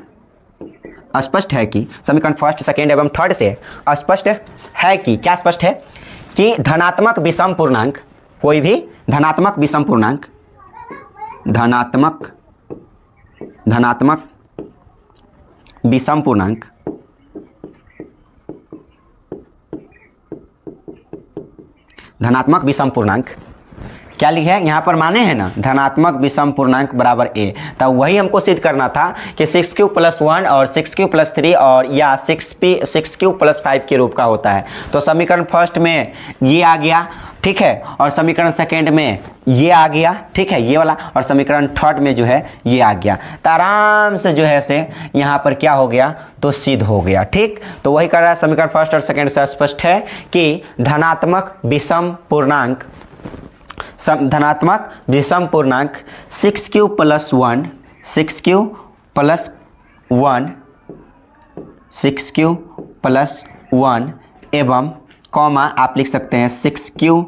स्पष्ट है कि समीकरण फर्स्ट, सेकेंड एवं थर्ड से स्पष्ट है कि, क्या स्पष्ट है कि धनात्मक विषम पूर्णांक, कोई भी धनात्मक विषम पूर्णांक, धनात्मक विषम पूर्णांक धनात्मक विषम पूर्णांक क्या लिखे हैं यहाँ पर, माने हैं ना, धनात्मक विषम पूर्णांक बराबर a। तब वही हमको सिद्ध करना था कि 6Q + 1 और 6Q + 3 और या 6Q + 5 के रूप का होता है। तो समीकरण फर्स्ट में ये आ गया, ठीक है, और समीकरण सेकेंड में ये आ गया, ठीक है, ये वाला, और समीकरण थर्ड में जो है ये आ गया। तो आराम से जो है से यहाँ पर क्या हो गया, तो सिद्ध हो गया, ठीक। तो वही कर रहा है, समीकरण फर्स्ट और सेकेंड से स्पष्ट है कि धनात्मक विषम पूर्णांक 6Q + 1, 6Q + 1 एवं कॉमा आप लिख सकते हैं 6Q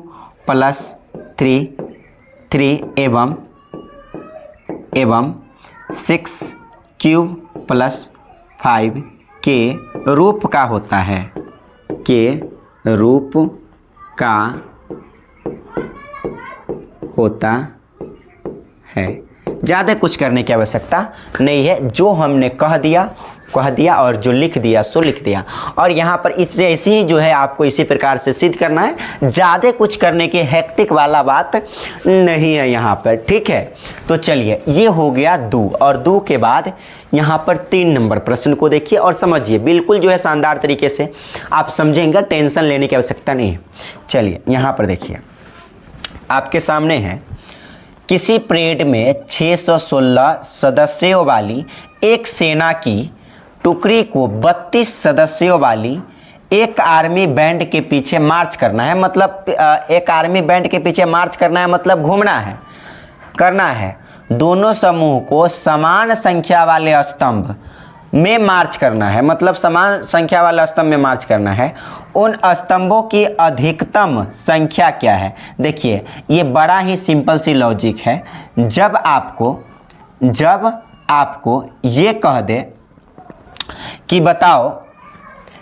+ 3 एवं 6Q + 5 के रूप का होता है, के रूप का होता है। ज़्यादा कुछ करने की आवश्यकता नहीं है, जो हमने कह दिया और जो लिख दिया सो लिख दिया। और यहाँ पर इस ऐसे ही जो है आपको इसी प्रकार से सिद्ध करना है, ज़्यादा कुछ करने की हेक्टिक वाला बात नहीं है यहाँ पर, ठीक है। तो चलिए ये हो गया दो, और दो के बाद यहाँ पर 3 नंबर प्रश्न को देखिए और समझिए, बिल्कुल जो है शानदार तरीके से आप समझेंगे, टेंशन लेने की आवश्यकता नहीं है। चलिए यहाँ पर देखिए, आपके सामने है किसी परेड में 616 सदस्यों वाली एक सेना की टुकड़ी को 32 सदस्यों वाली एक आर्मी बैंड के पीछे मार्च करना है। मतलब एक आर्मी बैंड के पीछे मार्च करना है मतलब घूमना है, करना है। दोनों समूह को समान संख्या वाले स्तंभ में मार्च करना है, मतलब समान संख्या वाले स्तंभ में मार्च करना है। उन स्तंभों की अधिकतम संख्या क्या है? देखिए ये बड़ा ही सिंपल सी लॉजिक है। जब आपको ये कह दे कि बताओ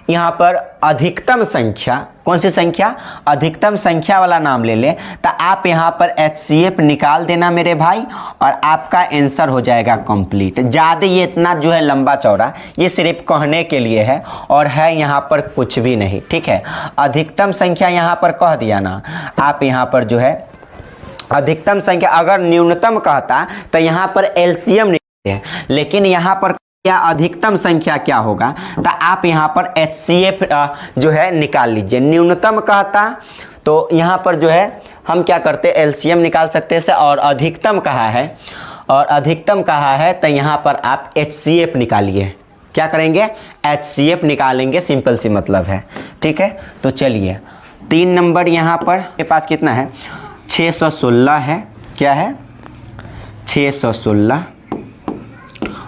यहाँ पर अधिकतम संख्या, कौन सी संख्या? अधिकतम संख्या वाला नाम ले ले, तो आप यहाँ पर HCF निकाल देना मेरे भाई, और आपका आंसर हो जाएगा कंप्लीट। ज़्यादा ये इतना जो है लंबा चौड़ा, ये सिर्फ कहने के लिए है और है यहाँ पर कुछ भी नहीं, ठीक है। अधिकतम संख्या यहाँ पर कह दिया ना, आप यहाँ पर जो है अधिकतम संख्या, अगर न्यूनतम कहता तो यहाँ पर LCM निकालते हैं, लेकिन यहाँ पर क्या अधिकतम संख्या क्या होगा, तो आप यहाँ पर HCF जो है निकाल लीजिए। न्यूनतम कहता तो यहाँ पर जो है हम क्या करते, LCM निकाल सकते हैं, और अधिकतम कहा है तो यहाँ पर आप HCF निकालिए। क्या करेंगे? HCF निकालेंगे, सिंपल सी मतलब है, ठीक है। तो चलिए 3 नंबर यहाँ पर के पास कितना है? 616 है, क्या है? 616,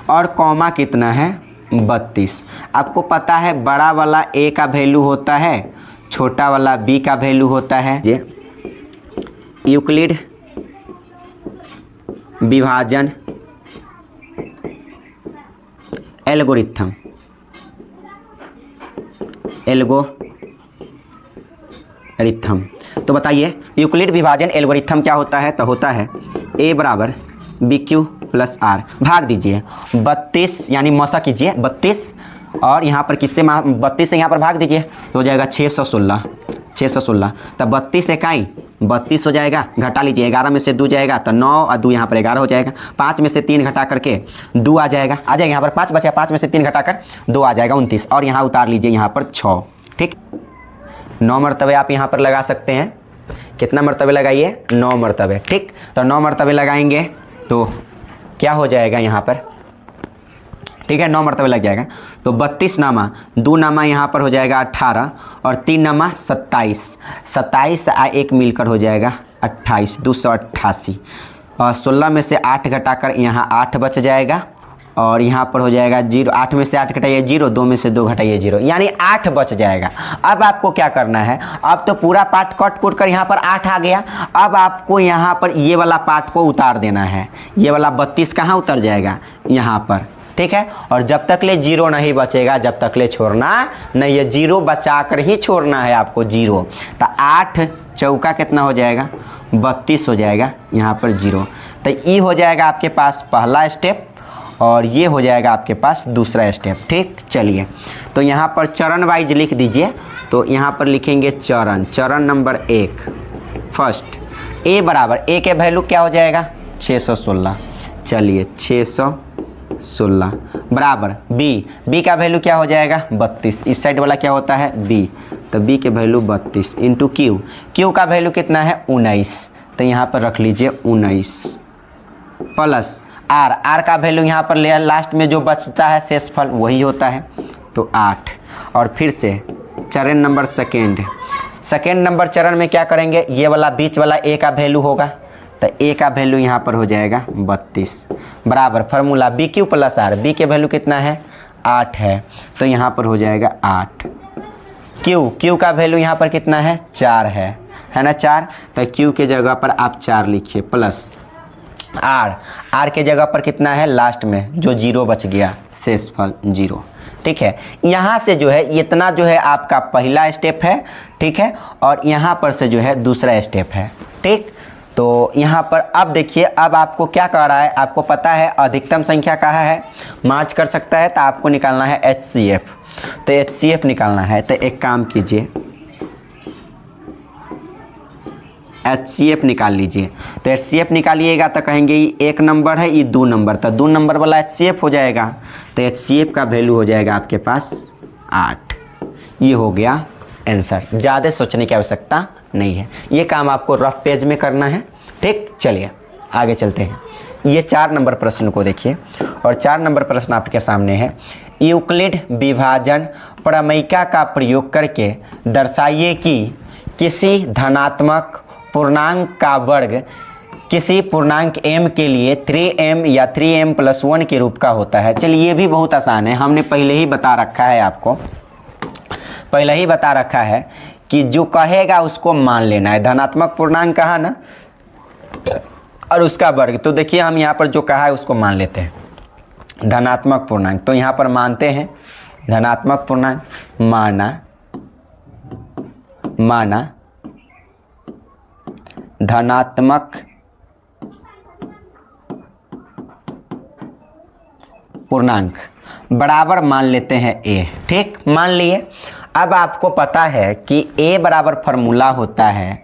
और कॉमा कितना है? 32। आपको पता है बड़ा वाला A का वैल्यू होता है, छोटा वाला B का वैल्यू होता है। ये यूक्लिड विभाजन एल्गोरिथम, तो बताइए यूक्लिड विभाजन एल्गोरिथम क्या होता है? तो होता है A बराबर BQ प्लस R, भाग दीजिए 32, यानी मौसा कीजिए 32, और यहाँ पर किससे 32 से यहाँ पर भाग दीजिए तो हो जाएगा 616। तब 32 इकाई 32 हो जाएगा, घटा लीजिए 11 में से 2 जाएगा तो 9 और 2 यहाँ पर 11 हो जाएगा। 5 में से 3 घटा करके 2 आ जाएगा यहाँ पर 5 बचा, 5 में से 3 घटा कर 2 आ जाएगा 29, और यहाँ उतार लीजिए यहाँ पर 6, ठीक। 9 मरतबे आप यहाँ पर लगा सकते हैं। कितना मरतबे लगाइए? 9 मरतबे, ठीक। तो 9 मरतबे लगाएंगे तो क्या हो जाएगा यहाँ पर, ठीक है, 9 मरतबे लग जाएगा। तो 32 नामा, 2 नामा यहाँ पर हो जाएगा 18, और 3 नामा 27, 27 आ 1 मिलकर हो जाएगा 28, 288, और 16 में से 8 घटाकर यहाँ 8 बच जाएगा, और यहाँ पर हो जाएगा 0। 8 में से 8 घटाइए 0, 2 में से 2 घटाइए 0, यानी 8 बच जाएगा। अब आपको क्या करना है? अब तो पूरा पार्ट कट कूट कर यहाँ पर 8 आ गया। अब आपको यहाँ पर ये वाला पार्ट को उतार देना है। ये वाला 32 कहाँ उतर जाएगा? यहाँ पर, ठीक है। और जब तक ले 0 नहीं बचेगा, जब तक ले छोड़ना नहीं है, 0 बचा कर ही छोड़ना है आपको, 0। तो 8 चौका कितना हो जाएगा? 32 हो जाएगा यहाँ पर 0। तो ये हो जाएगा आपके पास पहला स्टेप, और ये हो जाएगा आपके पास दूसरा स्टेप, ठीक। चलिए तो यहाँ पर चरण वाइज लिख दीजिए। तो यहाँ पर लिखेंगे चरण नंबर 1 फर्स्ट, A बराबर, A के वैल्यू क्या हो जाएगा? 616। चलिए 616 बराबर B का वैल्यू क्या हो जाएगा? 32। इस साइड वाला क्या होता है? B, तो B के वैल्यू 32 इंटू Q का वैल्यू कितना है? 19। तो यहाँ पर रख लीजिए 19 प्लस R का वैल्यू यहाँ पर ले, लास्ट में जो बचता है शेषफल वही होता है, तो 8। और फिर से चरण नंबर सेकेंड नंबर चरण में क्या करेंगे? ये वाला बीच वाला A का वैल्यू होगा, तो A का वैल्यू यहाँ पर हो जाएगा 32 बराबर formula BQ plus R। B के वैल्यू कितना है? 8 है, तो यहाँ पर हो जाएगा 8। Q का वैल्यू यहाँ पर कितना है? 4 है ना, 4। तो Q के जगह पर आप 4 लिखिए प्लस R के जगह पर कितना है? लास्ट में जो 0 बच गया, शेषफल 0, ठीक है। यहाँ से जो है इतना जो है आपका पहला स्टेप है, ठीक है, और यहाँ पर से जो है दूसरा स्टेप है, ठीक। तो यहाँ पर अब देखिए, अब आपको क्या कह रहा है, आपको पता है अधिकतम संख्या कहाँ है, मार्च कर सकता है, तो आपको निकालना है HCF। तो HCF निकालना है, तो एक काम कीजिए, HCF निकाल लीजिए। तो HCF निकालिएगा तो कहेंगे ये 1 नंबर है, ये 2 नंबर, तो 2 नंबर वाला HCF हो जाएगा। तो HCF का वैल्यू हो जाएगा आपके पास 8। ये हो गया आंसर, ज़्यादा सोचने की आवश्यकता नहीं है, ये काम आपको रफ पेज में करना है। ठीक, चलिए आगे चलते हैं। ये 4 नंबर प्रश्न को देखिए, और 4 नंबर प्रश्न आपके सामने है। यूक्लिड विभाजन प्रमेयिका का प्रयोग करके दर्शाइए कि किसी धनात्मक पूर्णांक का वर्ग किसी पूर्णांक m के लिए 3m या 3m+1 के रूप का होता है। चलिए ये भी बहुत आसान है, हमने पहले ही बता रखा है, आपको पहले ही बता रखा है कि जो कहेगा उसको मान लेना है। धनात्मक पूर्णांक कहा ना, और उसका वर्ग, तो देखिए हम यहाँ पर जो कहा है उसको मान लेते हैं। धनात्मक पूर्णांक, तो यहाँ पर मानते हैं धनात्मक पूर्णांक, माना धनात्मक पूर्णांक बराबर मान लेते हैं a। ठीक, मान लिए। अब आपको पता है कि a बराबर फॉर्मूला होता है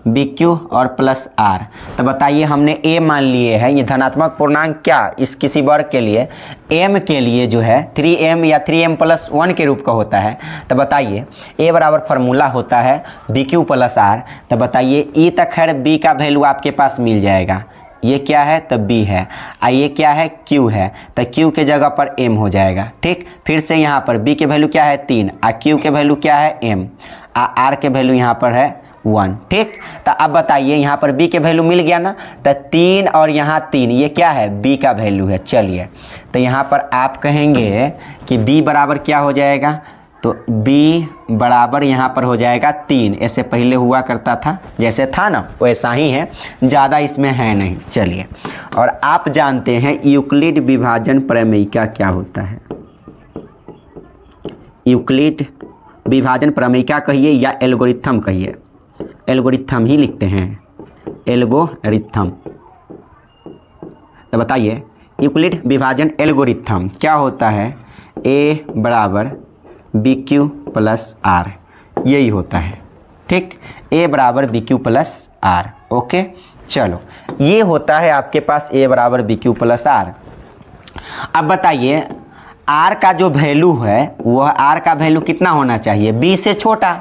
BQ और प्लस R। तो बताइए, हमने a मान लिए है, ये धनात्मक पूर्णांक क्या इस किसी वर्ग के लिए m के लिए जो है 3m या 3m+1 के रूप का होता है। तो बताइए a बराबर फार्मूला होता है BQ प्लस R। तो बताइए e तक खैर b का वैल्यू आपके पास मिल जाएगा, ये क्या है तो b है, ये क्या है q है, तो q के जगह पर m हो जाएगा। ठीक, फिर से यहाँ पर b के वैल्यू क्या है 3, q के वैल्यू क्या है m, r के वैल्यू यहाँ पर है 1। ठीक, तो अब बताइए यहाँ पर b के वैल्यू मिल गया ना, तो 3 और यहाँ 3, ये क्या है b का वैल्यू है। चलिए, तो यहाँ पर आप कहेंगे कि b बराबर क्या हो जाएगा, तो b बराबर यहाँ पर हो जाएगा 3। ऐसे पहले हुआ करता था, जैसे था ना वैसा ही है, ज़्यादा इसमें है नहीं। चलिए, और आप जानते हैं यूक्लिड विभाजन प्रमेयिका क्या होता है। यूक्लिड विभाजन प्रमेयिका कहिए या एल्गोरिथम कहिए, एल्गोरिथम ही लिखते हैं, एल्गोरिथम। तो बताइए यूक्लिड विभाजन एल्गोरिथम क्या होता है, a बराबर BQ प्लस R, यही होता है। ठीक, a बराबर BQ प्लस R। ओके, चलो ये होता है आपके पास a बराबर BQ प्लस R। अब बताइए R का जो वैल्यू है वह R का वैल्यू कितना होना चाहिए, b से छोटा।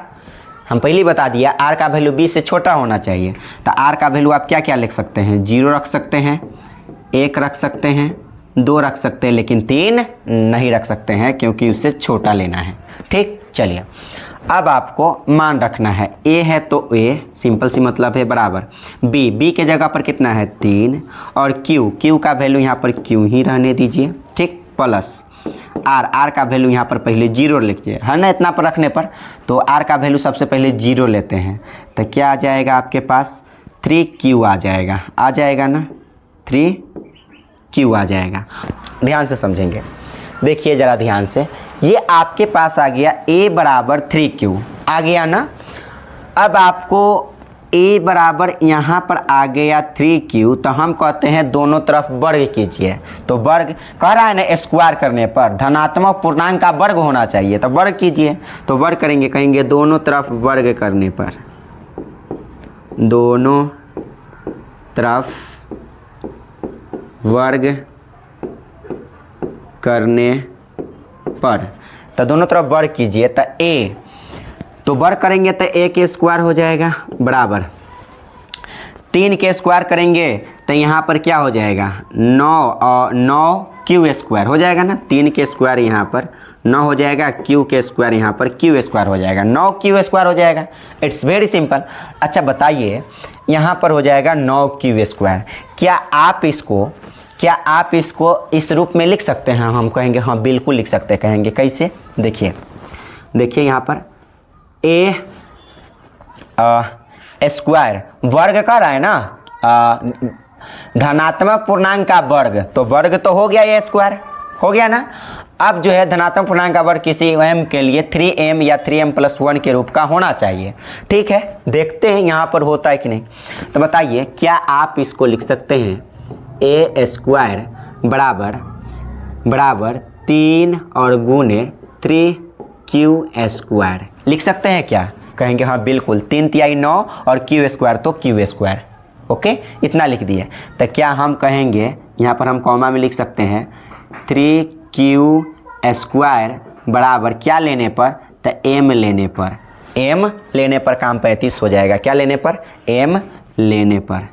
हम पहले ही बता दिया R का वैल्यू b से छोटा होना चाहिए। तो R का वैल्यू आप क्या क्या लिख सकते हैं, 0 रख सकते हैं, 1 रख सकते हैं, 2 रख सकते हैं, लेकिन 3 नहीं रख सकते हैं क्योंकि उससे छोटा लेना है। ठीक, चलिए अब आपको मान रखना है, a है तो a सिंपल सी मतलब है बराबर b के जगह पर कितना है 3, और q का वैल्यू यहाँ पर q ही रहने दीजिए। ठीक, प्लस r का वैल्यू यहाँ पर पहले 0 लिखिए, है ना, इतना पर रखने पर तो r का वैल्यू सबसे पहले 0 लेते हैं, तो क्या आ जाएगा आपके पास 3q आ जाएगा ना, 3q आ जाएगा। ध्यान से समझेंगे, देखिए ज़रा ध्यान से, ये आपके पास आ गया a बराबर 3q आ गया ना। अब आपको a बराबर यहाँ पर आ गया 3q, तो हम कहते हैं दोनों तरफ वर्ग कीजिए। तो वर्ग कह रहा है ना, स्क्वायर करने पर धनात्मक पूर्णांक का वर्ग होना चाहिए, तो वर्ग कीजिए। तो वर्ग करेंगे, कहेंगे दोनों तरफ वर्ग करने पर, दोनों तरफ वर्ग करने पर, तो दोनों तरफ वर्ग कीजिए। तो a, तो वर्ग करेंगे तो a के स्क्वायर हो जाएगा बराबर 3 के स्क्वायर करेंगे तो यहाँ पर क्या हो जाएगा 9, और 9q स्क्वायर हो जाएगा ना, 3 के स्क्वायर यहाँ पर 9 हो जाएगा, q के स्क्वायर यहाँ पर q स्क्वायर हो जाएगा, 9q स्क्वायर हो जाएगा। It's very simple. अच्छा बताइए, यहाँ पर हो जाएगा 9q स्क्वायर। क्या आप इसको इस रूप में लिख सकते हैं? हम कहेंगे हाँ बिल्कुल लिख सकते हैं। कहेंगे कैसे, देखिए यहाँ पर a स्क्वायर वर्ग कर रहा है ना, धनात्मक पूर्णांक का वर्ग, तो वर्ग तो हो गया a स्क्वायर हो गया ना। अब जो है धनात्मक पूर्णांक का वर्ग किसी m के लिए 3m या 3m+1 के रूप का होना चाहिए। ठीक है, देखते हैं यहाँ पर होता है कि नहीं। तो बताइए, क्या आप इसको लिख सकते हैं a² बराबर 3 और गुने 3q²। लिख सकते हैं क्या? कहेंगे हाँ बिल्कुल, 3 तिहाई 9 और q² तो q²। ओके, इतना लिख दिए। तो क्या हम कहेंगे, यहाँ पर हम कॉमा में लिख सकते हैं 3q² बराबर क्या लेने पर? तो m लेने पर। m लेने पर काम 35 हो जाएगा। क्या लेने पर? m लेने पर।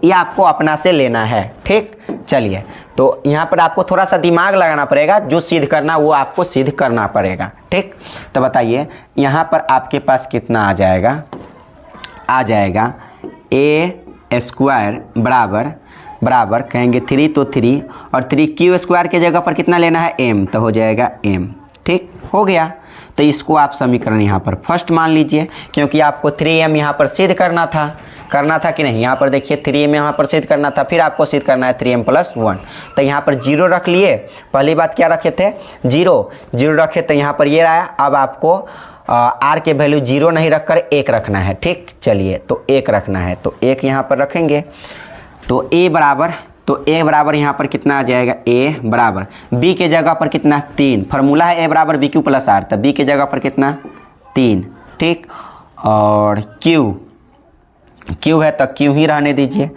ये आपको अपना से लेना है। ठीक, चलिए, तो यहाँ पर आपको थोड़ा सा दिमाग लगाना पड़ेगा, जो सिद्ध करना वो आपको सिद्ध करना पड़ेगा। ठीक, तो बताइए यहाँ पर आपके पास कितना आ जाएगा? आ जाएगा a² बराबर कहेंगे 3 तो 3 और 3q² के जगह पर कितना लेना है? m, तो हो जाएगा m। ठीक, हो गया। तो इसको आप समीकरण यहाँ पर फर्स्ट मान लीजिए, क्योंकि आपको 3m यहाँ पर सिद्ध करना था कि नहीं? यहाँ पर देखिए 3m यहाँ पर सिद्ध करना था, फिर आपको सिद्ध करना है 3m+1। तो यहाँ पर 0 रख लिए। पहली बात क्या रखे थे? 0 रखे, तो यहाँ पर ये रहा। अब आपको r के वैल्यू 0 नहीं रखकर 1 रखना है। ठीक, चलिए, तो 1 रखना है, तो 1 यहाँ पर रखेंगे। तो a बराबर यहाँ पर कितना आ जाएगा? a बराबर b के जगह पर कितना? 3। फार्मूला है a बराबर bq + r, तो b के जगह पर कितना? 3। ठीक, और q है तो q ही रहने दीजिए,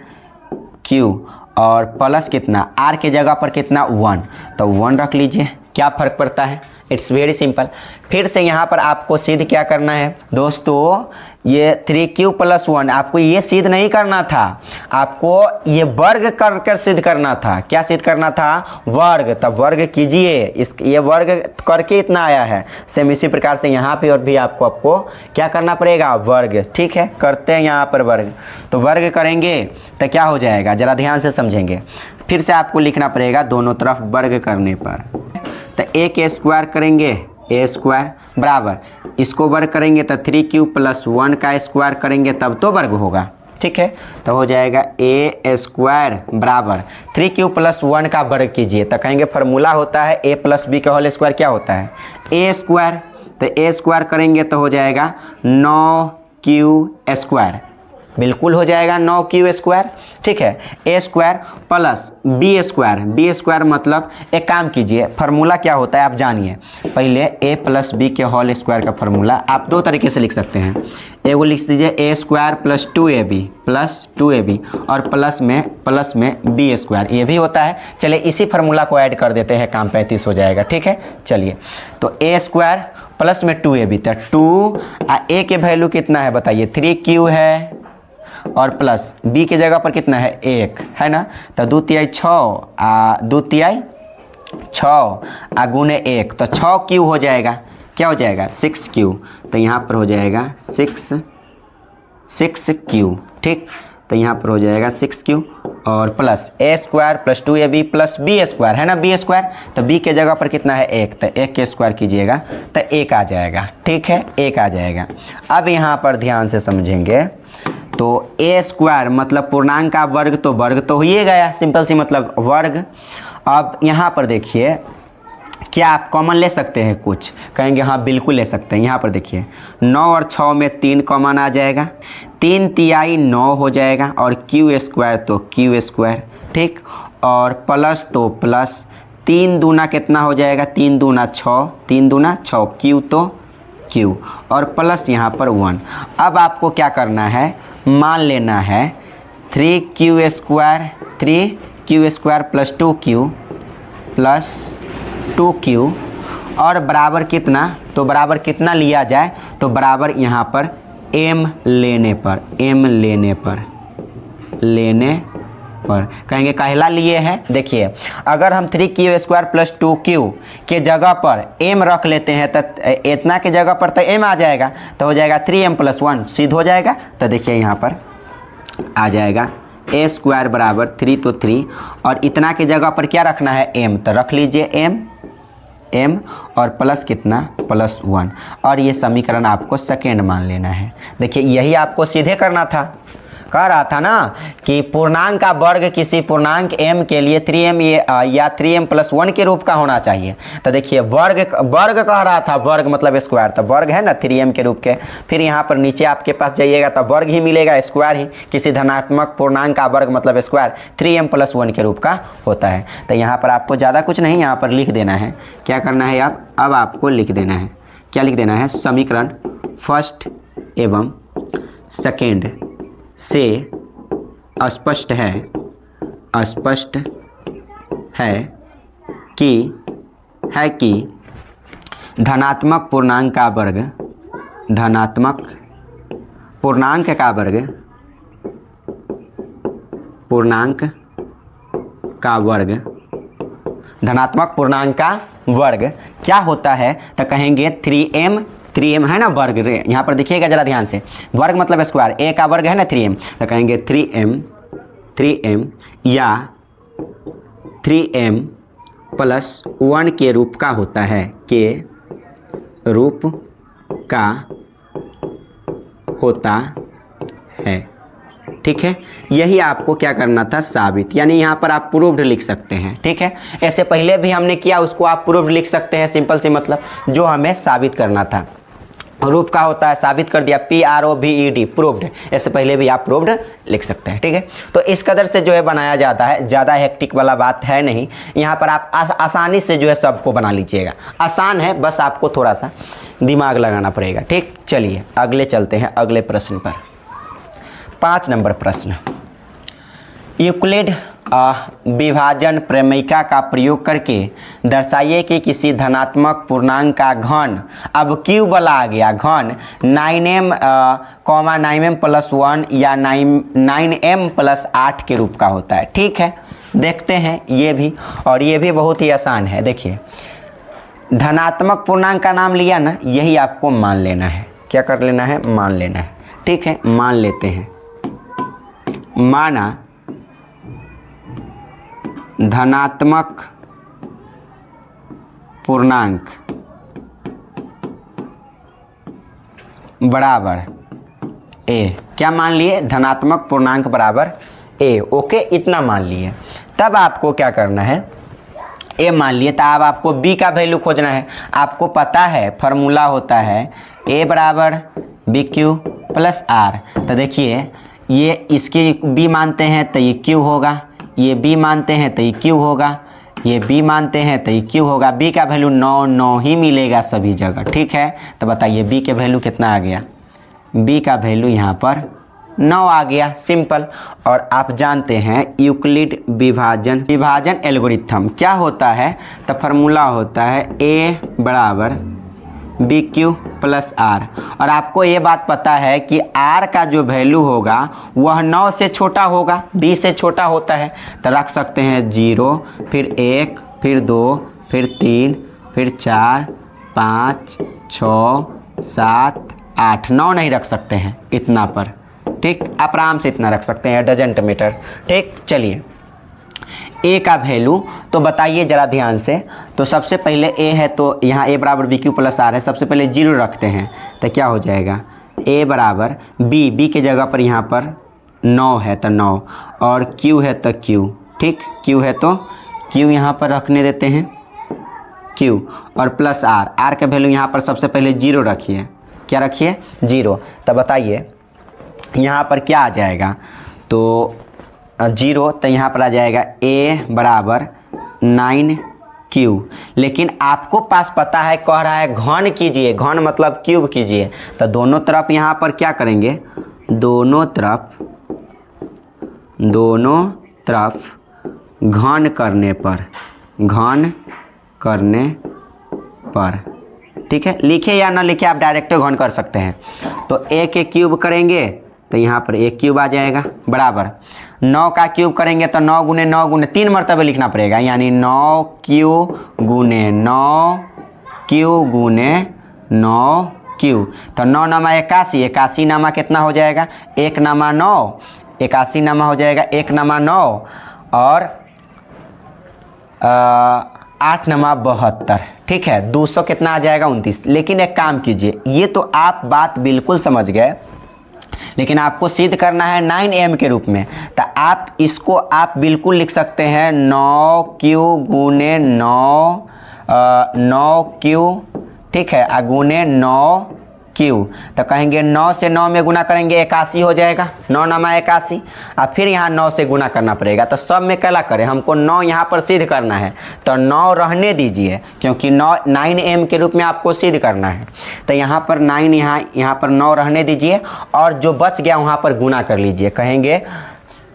q, और प्लस कितना? r के जगह पर कितना? 1, तो 1 रख लीजिए। क्या फ़र्क पड़ता है? It's very simple. फिर से यहाँ पर आपको सिद्ध क्या करना है दोस्तों? ये 3q+1 आपको ये सिद्ध नहीं करना था, आपको ये वर्ग कर सिद्ध करना था। क्या सिद्ध करना था? वर्ग। तब वर्ग कीजिए, ये वर्ग करके इतना आया है। सेम इसी प्रकार से यहाँ पे और भी आपको क्या करना पड़ेगा? वर्ग। ठीक है, करते हैं यहाँ पर वर्ग। तो वर्ग करेंगे तो क्या हो जाएगा? ज़रा ध्यान से समझेंगे। फिर से आपको लिखना पड़ेगा दोनों तरफ वर्ग करने पर। तो a² करेंगे, a² बराबर इसको वर्ग करेंगे तो 3q+1 का स्क्वायर करेंगे तब तो वर्ग होगा। ठीक है, तो हो जाएगा a² बराबर 3q+1 का वर्ग कीजिए। तो कहेंगे फार्मूला होता है a + b का होल स्क्वायर। क्या होता है? a²। तो a² करेंगे तो हो जाएगा 9q²। बिल्कुल हो जाएगा 9q²। ठीक है, a² प्लस b² मतलब एक काम कीजिए, फार्मूला क्या होता है आप जानिए। पहले a + b के होल स्क्वायर का फार्मूला आप दो तरीके से लिख सकते हैं। एगो लिख दीजिए a² + 2ab और प्लस में b², ये भी होता है। चलिए इसी फार्मूला को ऐड कर देते हैं, काम 35 हो जाएगा। ठीक है, चलिए, तो a² प्लस में 2ab, तो 2 a के वैल्यू कितना है बताइए? 3q है, और प्लस b के जगह पर कितना है? 1 है ना। तो 2 तिहाई 6 2 तिहाई 6 गुने 1, तो 6q हो जाएगा। क्या हो जाएगा? 6q। तो यहाँ पर हो जाएगा 6q। ठीक, तो यहाँ पर हो जाएगा 6q और प्लस a² + 2ab + b² है ना, b²। तो b के जगह पर कितना है? 1, तो 1 के स्क्वायर कीजिएगा तो 1 आ जाएगा। ठीक है, 1 आ जाएगा। अब यहाँ पर ध्यान से समझेंगे, तो a² मतलब पूर्णांक का वर्ग तो ही गया, सिंपल सी मतलब वर्ग। अब यहाँ पर देखिए, क्या आप कॉमन ले सकते हैं कुछ? कहेंगे हाँ बिल्कुल ले सकते हैं। यहाँ पर देखिए 9 और 6 में 3 कॉमन आ जाएगा, 3 तिहाई 9 हो जाएगा, और q² तो q²। ठीक, और प्लस तो प्लस, 3 दूना कितना हो जाएगा? 3 दूना 6, 3 दूना 6, q तो q, और प्लस यहाँ पर 1। अब आपको क्या करना है? मान लेना है 3q² + 2q और बराबर कितना? तो बराबर कितना लिया जाए? तो बराबर यहाँ पर m लेने पर कहेंगे कहला लिए हैं। देखिए, अगर हम 3q² + 2q के जगह पर m रख लेते हैं तो इतना के जगह पर तो m आ जाएगा, तो हो जाएगा 3m+1 सिद्ध हो जाएगा। तो देखिए यहाँ पर आ जाएगा a² बराबर 3 तो 3 और इतना के जगह पर क्या रखना है? m, तो रख लीजिए m और प्लस कितना? +1, और ये समीकरण आपको सेकेंड मान लेना है। देखिए यही आपको सीधे करना था, कह रहा था ना कि पूर्णांक का वर्ग किसी पूर्णांक m के लिए 3m या 3m + 1 के रूप का होना चाहिए। तो देखिए वर्ग वर्ग कह रहा था, वर्ग मतलब स्क्वायर, तो वर्ग है ना 3m के रूप के। फिर यहाँ पर नीचे आपके पास जाइएगा तो वर्ग ही मिलेगा, स्क्वायर ही, किसी धनात्मक पूर्णांक का वर्ग मतलब स्क्वायर 3m + 1 के रूप का होता है। तो यहाँ पर आपको ज़्यादा कुछ नहीं यहाँ पर लिख देना है। क्या करना है अब आपको लिख देना है, क्या लिख देना है, समीकरण फर्स्ट एवं सेकेंड से स्पष्ट है कि धनात्मक पूर्णांक का वर्ग धनात्मक पूर्णांक का वर्ग क्या होता है, तो कहेंगे 3m है ना वर्ग, यहाँ पर देखिएगा जरा ध्यान से, वर्ग मतलब स्क्वायर, a का वर्ग है ना 3m, तो कहेंगे 3m या 3m + 1 के रूप का होता है, के रूप का होता है। ठीक है, यही आपको क्या करना था, साबित, यानी यहाँ पर आप प्रूव्ड लिख सकते हैं। ठीक है, ऐसे पहले भी हमने किया, उसको आप प्रूव्ड लिख सकते हैं, सिंपल सी मतलब जो हमें साबित करना था, रूप का होता है, साबित कर दिया, PROVED प्रूव्ड, ऐसे पहले भी आप प्रूव्ड लिख सकते हैं। ठीक है, तो इस कदर से जो है बनाया जाता है, ज़्यादा हेक्टिक वाला बात है नहीं, यहाँ पर आप आसानी से जो है सबको बना लीजिएगा, आसान है, बस आपको थोड़ा सा दिमाग लगाना पड़ेगा। ठीक, चलिए अगले चलते हैं, अगले प्रश्न पर। 5 नंबर प्रश्न, यूक्लिड विभाजन प्रमेयिका का प्रयोग करके दर्शाइए कि किसी धनात्मक पूर्णांक का घन, अब क्यूब वाला आ गया, घन 9m, 9m + 1 या 9m + 8 के रूप का होता है। ठीक है, देखते हैं ये भी, और ये भी बहुत ही आसान है। देखिए धनात्मक पूर्णांक का नाम लिया ना, यही आपको मान लेना है, क्या कर लेना है, मान लेना है। ठीक है, मान लेते हैं, माना धनात्मक पूर्णांक बराबर a, क्या मान लिए, धनात्मक पूर्णांक बराबर a। ओके, इतना मान लिए, तब आपको क्या करना है, a मान लिए, तो अब आपको b का वैल्यू खोजना है। आपको पता है फॉर्मूला होता है a = BQ + R। तो देखिए ये इसके b मानते हैं तो ये q होगा, ये b मानते हैं तो ये q होगा, ये b मानते हैं तो ये q होगा। b का वैल्यू 9 ही मिलेगा सभी जगह। ठीक है, तो बताइए b के वैल्यू कितना आ गया, b का वैल्यू यहाँ पर 9 आ गया, सिंपल। और आप जानते हैं यूक्लिड विभाजन एल्गोरिथम क्या होता है, तो फार्मूला होता है a = BQ + R। और आपको ये बात पता है कि R का जो वैल्यू होगा वह 9 से छोटा होगा, B से छोटा होता है, तो रख सकते हैं 0, फिर 1, फिर 2, फिर 3, फिर 4, 5, 6, 7, 8, 9 नहीं रख सकते हैं इतना पर। ठीक, आप आराम से इतना रख सकते हैं, डजंट मैटर। ठीक, चलिए a का वैल्यू तो बताइए जरा ध्यान से, तो सबसे पहले a है तो यहाँ a = BQ + R है, सबसे पहले 0 रखते हैं तो क्या हो जाएगा, a = b के जगह पर यहाँ पर 9 है तो 9, और q है तो q। ठीक, q है तो q यहाँ पर रखने देते हैं q, और +R का वैल्यू यहाँ पर सबसे पहले 0 रखिए, क्या रखिए, 0। तो बताइए यहाँ पर क्या आ जाएगा, तो 0, तो यहाँ पर आ जाएगा a = 9q। लेकिन आपको पास पता है, कह रहा है घन कीजिए, घन मतलब क्यूब कीजिए, तो दोनों तरफ यहाँ पर क्या करेंगे, दोनों तरफ घन करने पर ठीक है, लिखे या ना लिखे आप डायरेक्ट घन कर सकते हैं। तो a के क्यूब करेंगे तो यहाँ पर a क्यूब आ जाएगा, बराबर 9 का क्यूब करेंगे तो 9 × 9 × 3 मरतबे लिखना पड़ेगा, यानी 9q × 9q × 9q। तो 9 नामा 81, 81 नामा कितना हो जाएगा, 1 नामा 9, 81 नामा हो जाएगा 1 नामा 9, और 8 नामा 72। ठीक है, 200 कितना आ जाएगा, 29। लेकिन एक काम कीजिए, ये तो आप बात बिल्कुल समझ गए, लेकिन आपको सिद्ध करना है 9m के रूप में। तो आप इसको आप बिल्कुल लिख सकते हैं 9q गुने 9q, ठीक है, गुने 9q। तो कहेंगे 9 से 9 में गुना करेंगे 81 हो जाएगा, 9 नमा 81। अब फिर यहाँ 9 से गुना करना पड़ेगा। तो सब में क्या करें, हमको 9 यहाँ पर सिद्ध करना है, तो 9 रहने दीजिए क्योंकि 9m के रूप में आपको सिद्ध करना है। तो यहाँ पर 9 यहाँ पर 9 रहने दीजिए और जो बच गया वहाँ पर गुना कर लीजिए। कहेंगे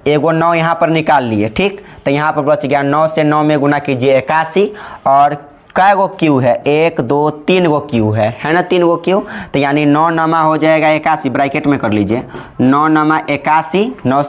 एगो 9 यहाँ पर निकाल लिए, ठीक। तो यहाँ पर बच गया 9 से 9 में गुना कीजिए 81 और कै गो क्यू है, 1 2 3 गो क्यू है ना, 3 गो क्यू। तो यानी 9 नमा हो जाएगा 81, ब्रैकेट में कर लीजिए 9 नमा 81, 9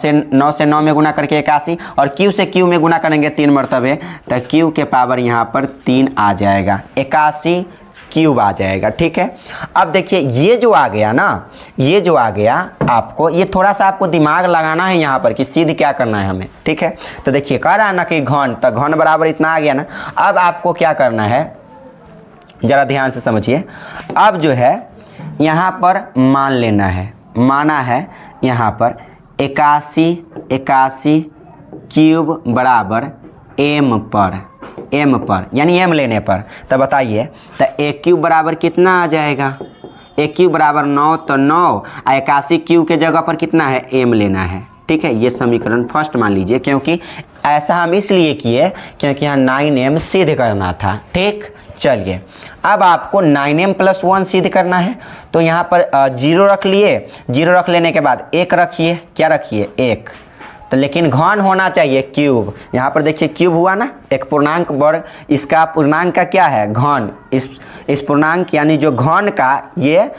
से 9 में गुना करके 81 और क्यू से क्यू में गुना करेंगे 3 मरतबे, तो क्यू के पावर यहाँ पर 3 आ जाएगा, 81 क्यूब आ जाएगा, ठीक है। अब देखिए ये जो आ गया ना, ये जो आ गया आपको, ये थोड़ा सा आपको दिमाग लगाना है यहाँ पर कि सिद्ध क्या करना है हमें, ठीक है। तो देखिए कह रहा है ना कि घन, तो घन बराबर इतना आ गया ना। अब आपको क्या करना है, जरा ध्यान से समझिए। अब जो है यहाँ पर मान लेना है, माना है यहाँ पर 81 क्यूब बराबर m पर यानी m लेने पर। तो बताइए, तो a क्यूब बराबर कितना आ जाएगा, a क्यूब बराबर 9, तो 9 81 क्यूब के जगह पर कितना है, m लेना है, ठीक है। ये समीकरण फर्स्ट मान लीजिए, क्योंकि ऐसा हम इसलिए किए क्योंकि यहाँ 9m सिद्ध करना था, ठीक। चलिए अब आपको 9m + 1 सिद्ध करना है, तो यहाँ पर 0 रख लिए, 0 रख लेने के बाद 1 रखिए, क्या रखिए 1। तो लेकिन घन होना चाहिए क्यूब, यहाँ पर देखिए क्यूब हुआ ना, एक पूर्णांक वर्ग, इसका पूर्णांक का क्या है घन, इस पूर्णांक यानी जो घन का ये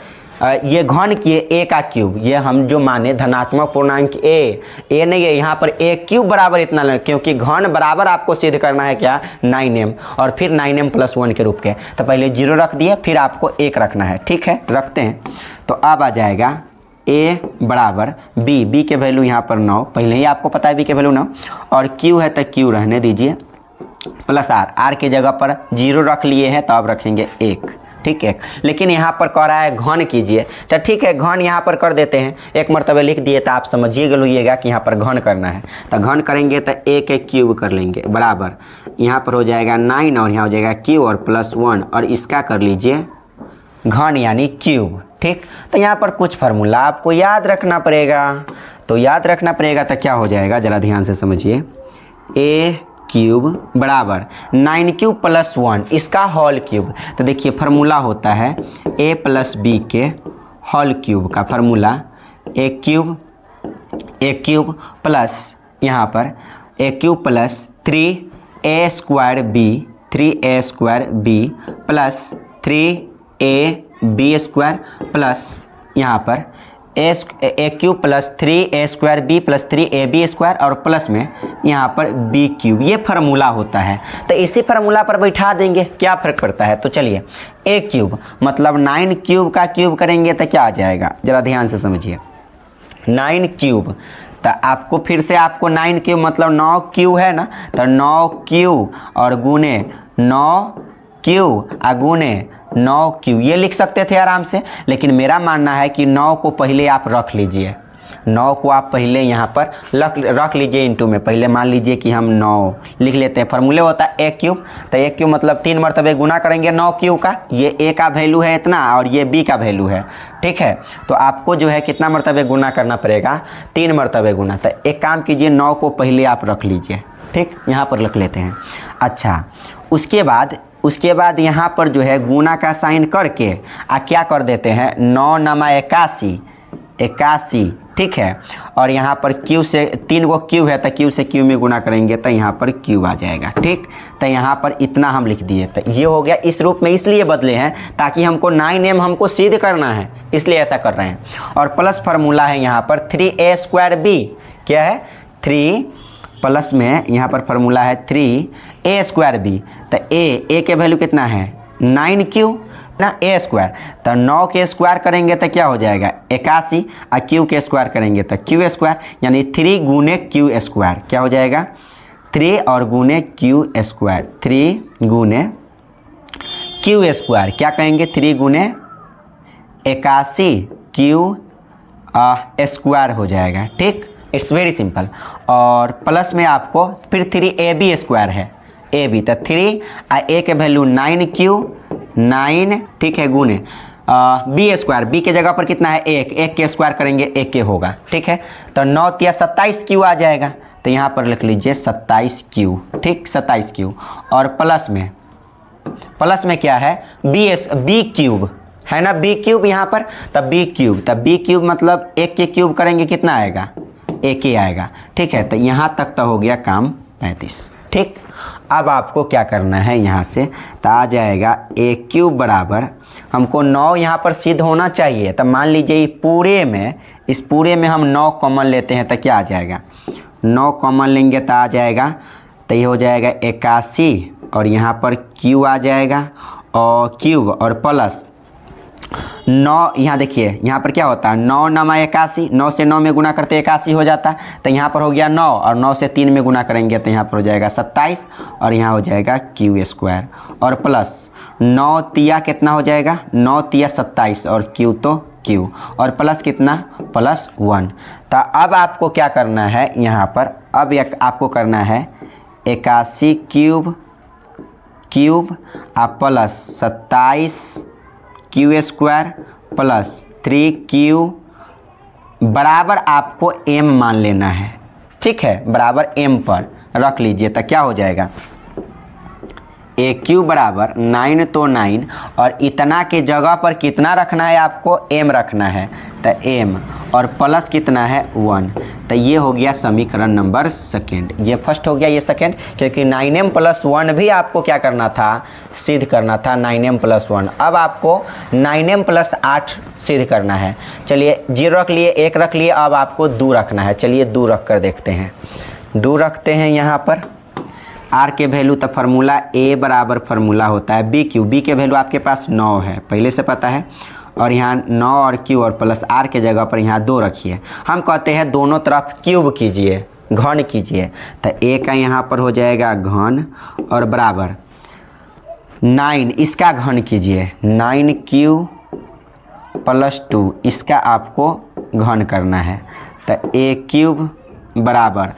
घन किए a का क्यूब, ये हम जो माने धनात्मक पूर्णांक a नहीं है, यहाँ पर a क्यूब बराबर इतना लें, क्योंकि घन बराबर आपको सिद्ध करना है क्या 9m और फिर 9m + 1 के रूप के। तो पहले 0 रख दिए, फिर आपको 1 रखना है, ठीक है, रखते हैं। तो अब आ जाएगा a बराबर b के वैल्यू यहाँ पर 9, पहले ही आपको पता है b के वैल्यू 9, और q है तो q रहने दीजिए प्लस r के जगह पर 0 रख लिए हैं, तो अब रखेंगे 1, ठीक है। लेकिन यहाँ पर कह रहा है घन कीजिए, तो ठीक है घन यहाँ पर कर देते हैं, एक मरतबे लिख दिए, तो आप समझिए गलुइएगा कि यहाँ पर घन करना है। तो घन करेंगे तो a के क्यूब कर लेंगे बराबर, यहाँ पर हो जाएगा 9 और यहाँ हो जाएगा q और +1 और इसका कर लीजिए घन यानी क्यूब, ठीक। तो यहाँ पर कुछ फार्मूला आपको याद रखना पड़ेगा, तो याद रखना पड़ेगा। तो क्या हो जाएगा, ज़रा ध्यान से समझिए, a क्यूब बराबर 9q + 1 इसका होल क्यूब। तो देखिए फार्मूला होता है a + b के होल क्यूब का फार्मूला, a क्यूब प्लस यहाँ पर a cube plus 3a² plus 3ab² plus यहाँ पर a cube plus 3a² plus 3ab² और प्लस में यहाँ पर b क्यूब, ये फार्मूला होता है। तो इसी फार्मूला पर बैठा देंगे, क्या फ़र्क पड़ता है। तो चलिए a क्यूब मतलब 9 क्यूब का क्यूब करेंगे तो क्या आ जाएगा, ज़रा ध्यान से समझिए 9 क्यूब। तो आपको फिर से आपको 9 क्यूब मतलब 9 क्यू है ना, तो 9 क्यू और गुने 9 क्यू गुने 9 क्यू, ये लिख सकते थे आराम से। लेकिन मेरा मानना है कि 9 को पहले आप रख लीजिए, 9 को आप पहले यहाँ पर रख लीजिए इंटू में, पहले मान लीजिए कि हम 9 लिख लेते हैं। फार्मूले होता है a क्यूब, तो a क्यूब मतलब 3 मरतबे गुना करेंगे 9 क्यू का, ये a का वैल्यू है इतना और ये b का वैल्यू है, ठीक है। तो आपको जो है कितना मरतबे गुना करना पड़ेगा, 3 मरतबे गुना। तो एक काम कीजिए 9 को पहले आप रख लीजिए, ठीक, यहाँ पर रख लेते हैं। अच्छा उसके बाद यहाँ पर जो है गुना का साइन करके क्या कर देते हैं 9 नमा 81, ठीक है। और यहाँ पर क्यू से 3 गो क्यू है, तो क्यू से क्यू में गुना करेंगे तो यहाँ पर क्यू आ जाएगा, ठीक। तो यहाँ पर इतना हम लिख दिए, तो ये हो गया। इस रूप में इसलिए बदले हैं ताकि हमको 9m हमको सिद्ध करना है, इसलिए ऐसा कर रहे हैं। और प्लस फार्मूला है यहाँ पर 3a²b, क्या है 3 प्लस में यहाँ पर फार्मूला है 3a²b। तो a के वैल्यू कितना है 9q ना, a²। तो 9 के स्क्वायर करेंगे तो क्या हो जाएगा 81 और q के स्क्वायर करेंगे तो q², यानी 3 गुने q², क्या हो जाएगा 3 और गुने q², 3 गुने q², क्या कहेंगे 3 गुने 81 q स्क्वायर हो जाएगा। ठीक, इट्स वेरी सिंपल। और प्लस में आपको फिर 3ab स्क्वायर है, ए बी, तो 3 ए के वैल्यू 9q 9, ठीक है, गुने बी स्क्वायर, बी के जगह पर कितना है 1, 1 के स्क्वायर करेंगे 1 के होगा। ठीक है, तो 9 या 27q आ जाएगा, तो यहाँ पर लिख लीजिए 27q। ठीक, 27q। और प्लस में क्या है बी क्यूब है ना, बी क्यूब यहाँ पर, तब बी क्यूब मतलब 1 के क्यूब करेंगे कितना आएगा, 1 ही आएगा। ठीक है, तो यहाँ तक तो हो गया काम 35। ठीक, अब आपको क्या करना है, यहाँ से तो आ जाएगा a क्यूब बराबर, हमको 9 यहाँ पर सिद्ध होना चाहिए। तो मान लीजिए इस पूरे में हम 9 कॉमन लेते हैं तो क्या आ जाएगा, 9 कॉमन लेंगे तो आ जाएगा, तो ये हो जाएगा 81, और यहाँ पर q आ जाएगा और क्यूब और प्लस 9। यहाँ देखिए यहाँ पर क्या होता है 9 9 81, 9 से 9 में गुना करते 81 हो जाता है, तो यहाँ पर हो गया 9, और 9 से 3 में गुना करेंगे तो यहाँ पर हो जाएगा 27, और यहाँ हो जाएगा q स्क्वायर, और प्लस 9 तिया कितना हो जाएगा, 9 तिया 27, और q तो q, और प्लस कितना, प्लस 1। तो अब आपको क्या करना है यहाँ पर, अब आपको करना है 81 क्यूब आप plus 27 q square plus 3q बराबर आपको m मान लेना है। ठीक है, बराबर m पर रख लीजिए, तो क्या हो जाएगा a क्यूब बराबर 9 तो 9, और इतना के जगह पर कितना रखना है आपको, m रखना है, तो m, और प्लस कितना है 1। तो ये हो गया समीकरण नंबर सेकेंड, ये फर्स्ट हो गया, ये सेकेंड, क्योंकि 9m + 1 भी आपको क्या करना था, सिद्ध करना था 9m + 1। अब आपको 9m + 8 सिद्ध करना है। चलिए 0 रख लिए, 1 रख लिए, अब आपको 2 रखना है। चलिए 2 रख कर देखते हैं, 2 रखते हैं यहाँ पर। आर के वैल्यू तो फार्मूला ए बराबर फार्मूला होता है बी क्यू, बी के वैल्यू आपके पास 9 है, पहले से पता है, और यहाँ 9 और क्यू और प्लस आर के जगह पर यहाँ 2 रखिए। हम कहते हैं दोनों तरफ क्यूब कीजिए, घन कीजिए, तो ए का यहाँ पर हो जाएगा घन, और बराबर 9 इसका घन कीजिए, 9q + 2 इसका आपको घन करना है, तो a क्यूब बराबर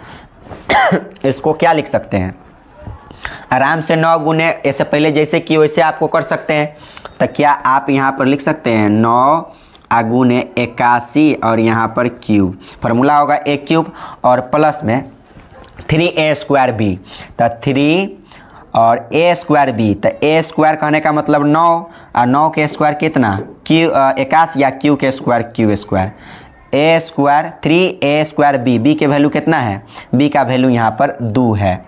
इसको क्या लिख सकते हैं, आराम से 9 गुने, ऐसे पहले जैसे कि वैसे आपको कर सकते हैं। तो क्या आप यहाँ पर लिख सकते हैं 9 गुने 81, और यहाँ पर क्यूब, फार्मूला होगा a क्यूब, और प्लस में 3a²b, तो 3 और a²b, तो a² कहने का मतलब 9, और 9 के स्क्वायर कितना, q 81, या q के square q square, a² 3a²b, b के वैल्यू कितना है, b का वैल्यू यहाँ पर 2 है,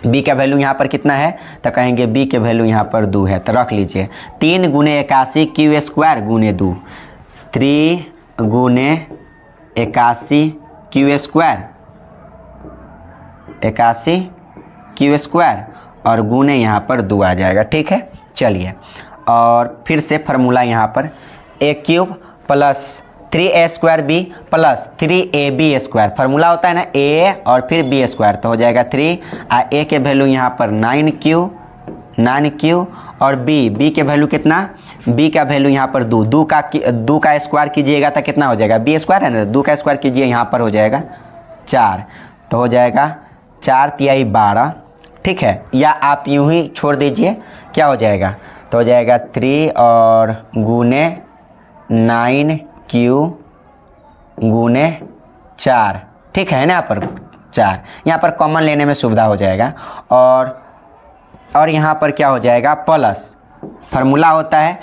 b का वैल्यू यहाँ पर कितना है, तो कहेंगे b के वैल्यू यहाँ पर 2 है, तो रख लीजिए 3 गुने 81 q² गुने 2, 3 गुने 81 q² और गुने यहाँ पर 2 आ जाएगा। ठीक है, चलिए, और फिर से फार्मूला यहाँ पर a cube plus 3a²b plus 3ab², formula होता है ना a और फिर b², तो हो जाएगा 3, a के वैल्यू यहाँ पर 9q और b के वैल्यू कितना, b का वैल्यू यहाँ पर 2 का स्क्वायर कीजिएगा तो कितना हो जाएगा, b² है ना, 2 का स्क्वायर कीजिए यहाँ पर हो जाएगा 4, तो हो जाएगा 4 तिहाई 12। ठीक है, या आप यूं ही छोड़ दीजिए, क्या हो जाएगा, तो हो जाएगा 3 और गुने 9q गुने 4। ठीक है ना, यहाँ पर 4, यहाँ पर कॉमन लेने में सुविधा हो जाएगा, और यहाँ पर क्या हो जाएगा प्लस, फार्मूला होता है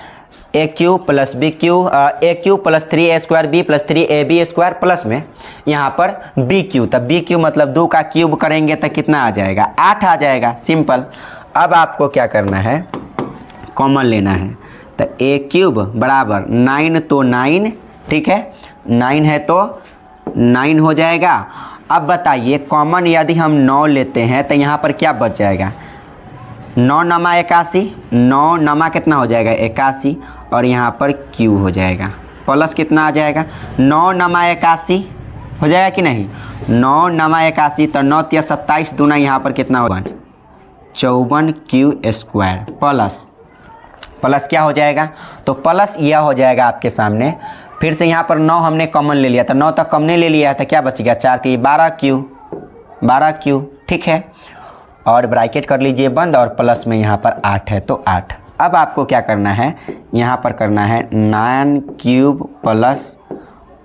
a cube plus b cube, a cube plus 3a²b plus 3ab² plus में यहाँ पर b क्यूब, तब b क्यूब मतलब 2 का क्यूब करेंगे तो कितना आ जाएगा, 8 आ जाएगा, सिंपल। अब आपको क्या करना है, कॉमन लेना है, तो a क्यूब बराबर 9 तो 9, ठीक है, 9 है तो 9 हो जाएगा। अब बताइए कॉमन यदि हम 9 लेते हैं तो यहाँ पर क्या बच जाएगा, 9 नमा 81, 9 नमा कितना हो जाएगा 81, और यहाँ पर q हो जाएगा, प्लस कितना आ जाएगा 9 नमा 81 हो जाएगा कि नहीं, 9 नमा 81, तो 9 तिया 27 दूना यहाँ पर कितना होगा 54q² प्लस क्या हो जाएगा, तो प्लस यह हो जाएगा आपके सामने फिर से यहाँ पर 9 हमने कॉमन ले लिया था, 9 तक कॉमन ले लिया था, क्या बच गया 4 3 12 क्यू, ठीक है। और ब्रैकेट कर लीजिए बंद और प्लस में यहाँ पर 8 है तो 8। अब आपको क्या करना है, यहाँ पर करना है 9 क्यूब प्लस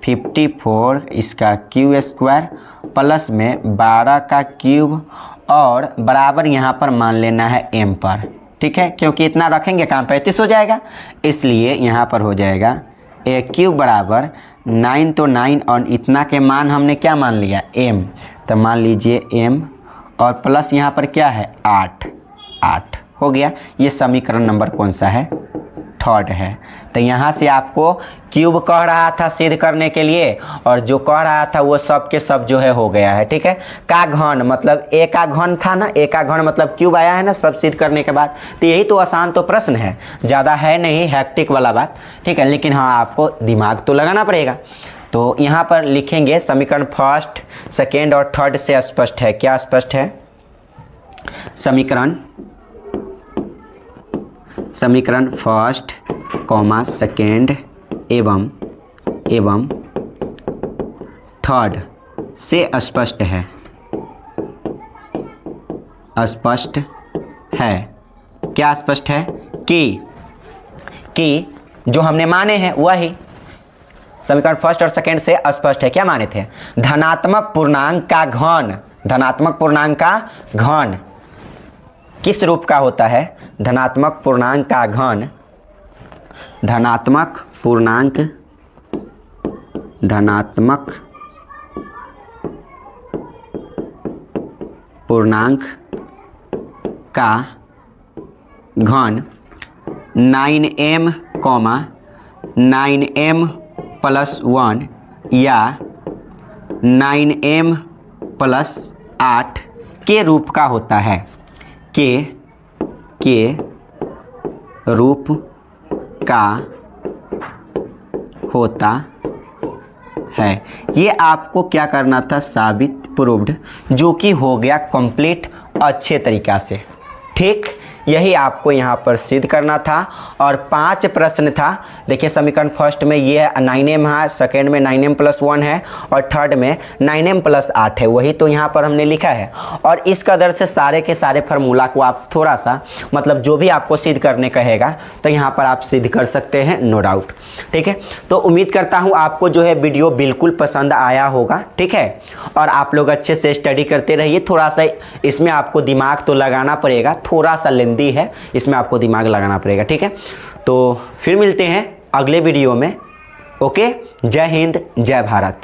54 इसका क्यू स्क्वायर प्लस में 12 का क्यूब और बराबर यहाँ पर मान लेना है m पर, ठीक है, क्योंकि इतना रखेंगे कहाँ 35 हो जाएगा, इसलिए यहाँ पर हो जाएगा a क्यूब बराबर 9 तो 9 और इतना के मान हमने क्या मान लिया m, तो मान लीजिए m और प्लस यहाँ पर क्या है 8 हो गया। ये समीकरण नंबर कौन सा है, थर्ड है। तो यहाँ से आपको क्यूब कह रहा था सिद्ध करने के लिए और जो कह रहा था वो सब के सब जो है हो गया है, ठीक है। का घन मतलब a का घन था ना, a का घन मतलब क्यूब आया है ना सब सिद्ध करने के बाद। तो यही तो आसान तो प्रश्न है, ज़्यादा है नहीं हैक्टिक वाला बात, ठीक है, लेकिन हाँ आपको दिमाग तो लगाना पड़ेगा। तो यहाँ पर लिखेंगे समीकरण फर्स्ट सेकेंड और थर्ड से स्पष्ट है, क्या स्पष्ट है, समीकरण फर्स्ट कॉमा सेकेंड एवं थर्ड से स्पष्ट है, क्या स्पष्ट है कि जो हमने माने हैं वही समीकरण फर्स्ट और सेकेंड से स्पष्ट है। क्या माने थे, धनात्मक पूर्णांक का घन किस रूप का होता है, धनात्मक पूर्णांक का घन का घन 9m 9m प्लस 1 या 9m प्लस 8 के रूप का होता है, के रूप का होता है। ये आपको क्या करना था, साबित प्रूव्ड, जो कि हो गया कंप्लीट अच्छे तरीक़ा से, ठीक। यही आपको यहाँ पर सिद्ध करना था और 5 प्रश्न था। देखिए समीकरण फर्स्ट में ये 9m है, सेकेंड में 9m प्लस 1 है और थर्ड में 9m प्लस 8 है, वही तो यहाँ पर हमने लिखा है। और इस कदर से सारे के सारे फार्मूला को आप थोड़ा सा मतलब जो भी आपको सिद्ध करने कहेगा तो यहाँ पर आप सिद्ध कर सकते हैं, नो डाउट, ठीक है। तो उम्मीद करता हूँ आपको जो है वीडियो बिल्कुल पसंद आया होगा, ठीक है। और आप लोग अच्छे से स्टडी करते रहिए, थोड़ा सा इसमें आपको दिमाग तो लगाना पड़ेगा, थोड़ा सा लेंदी है, इसमें आपको दिमाग लगाना पड़ेगा, ठीक है। तो फिर मिलते हैं अगले वीडियो में, ओके। जय हिंद जय भारत।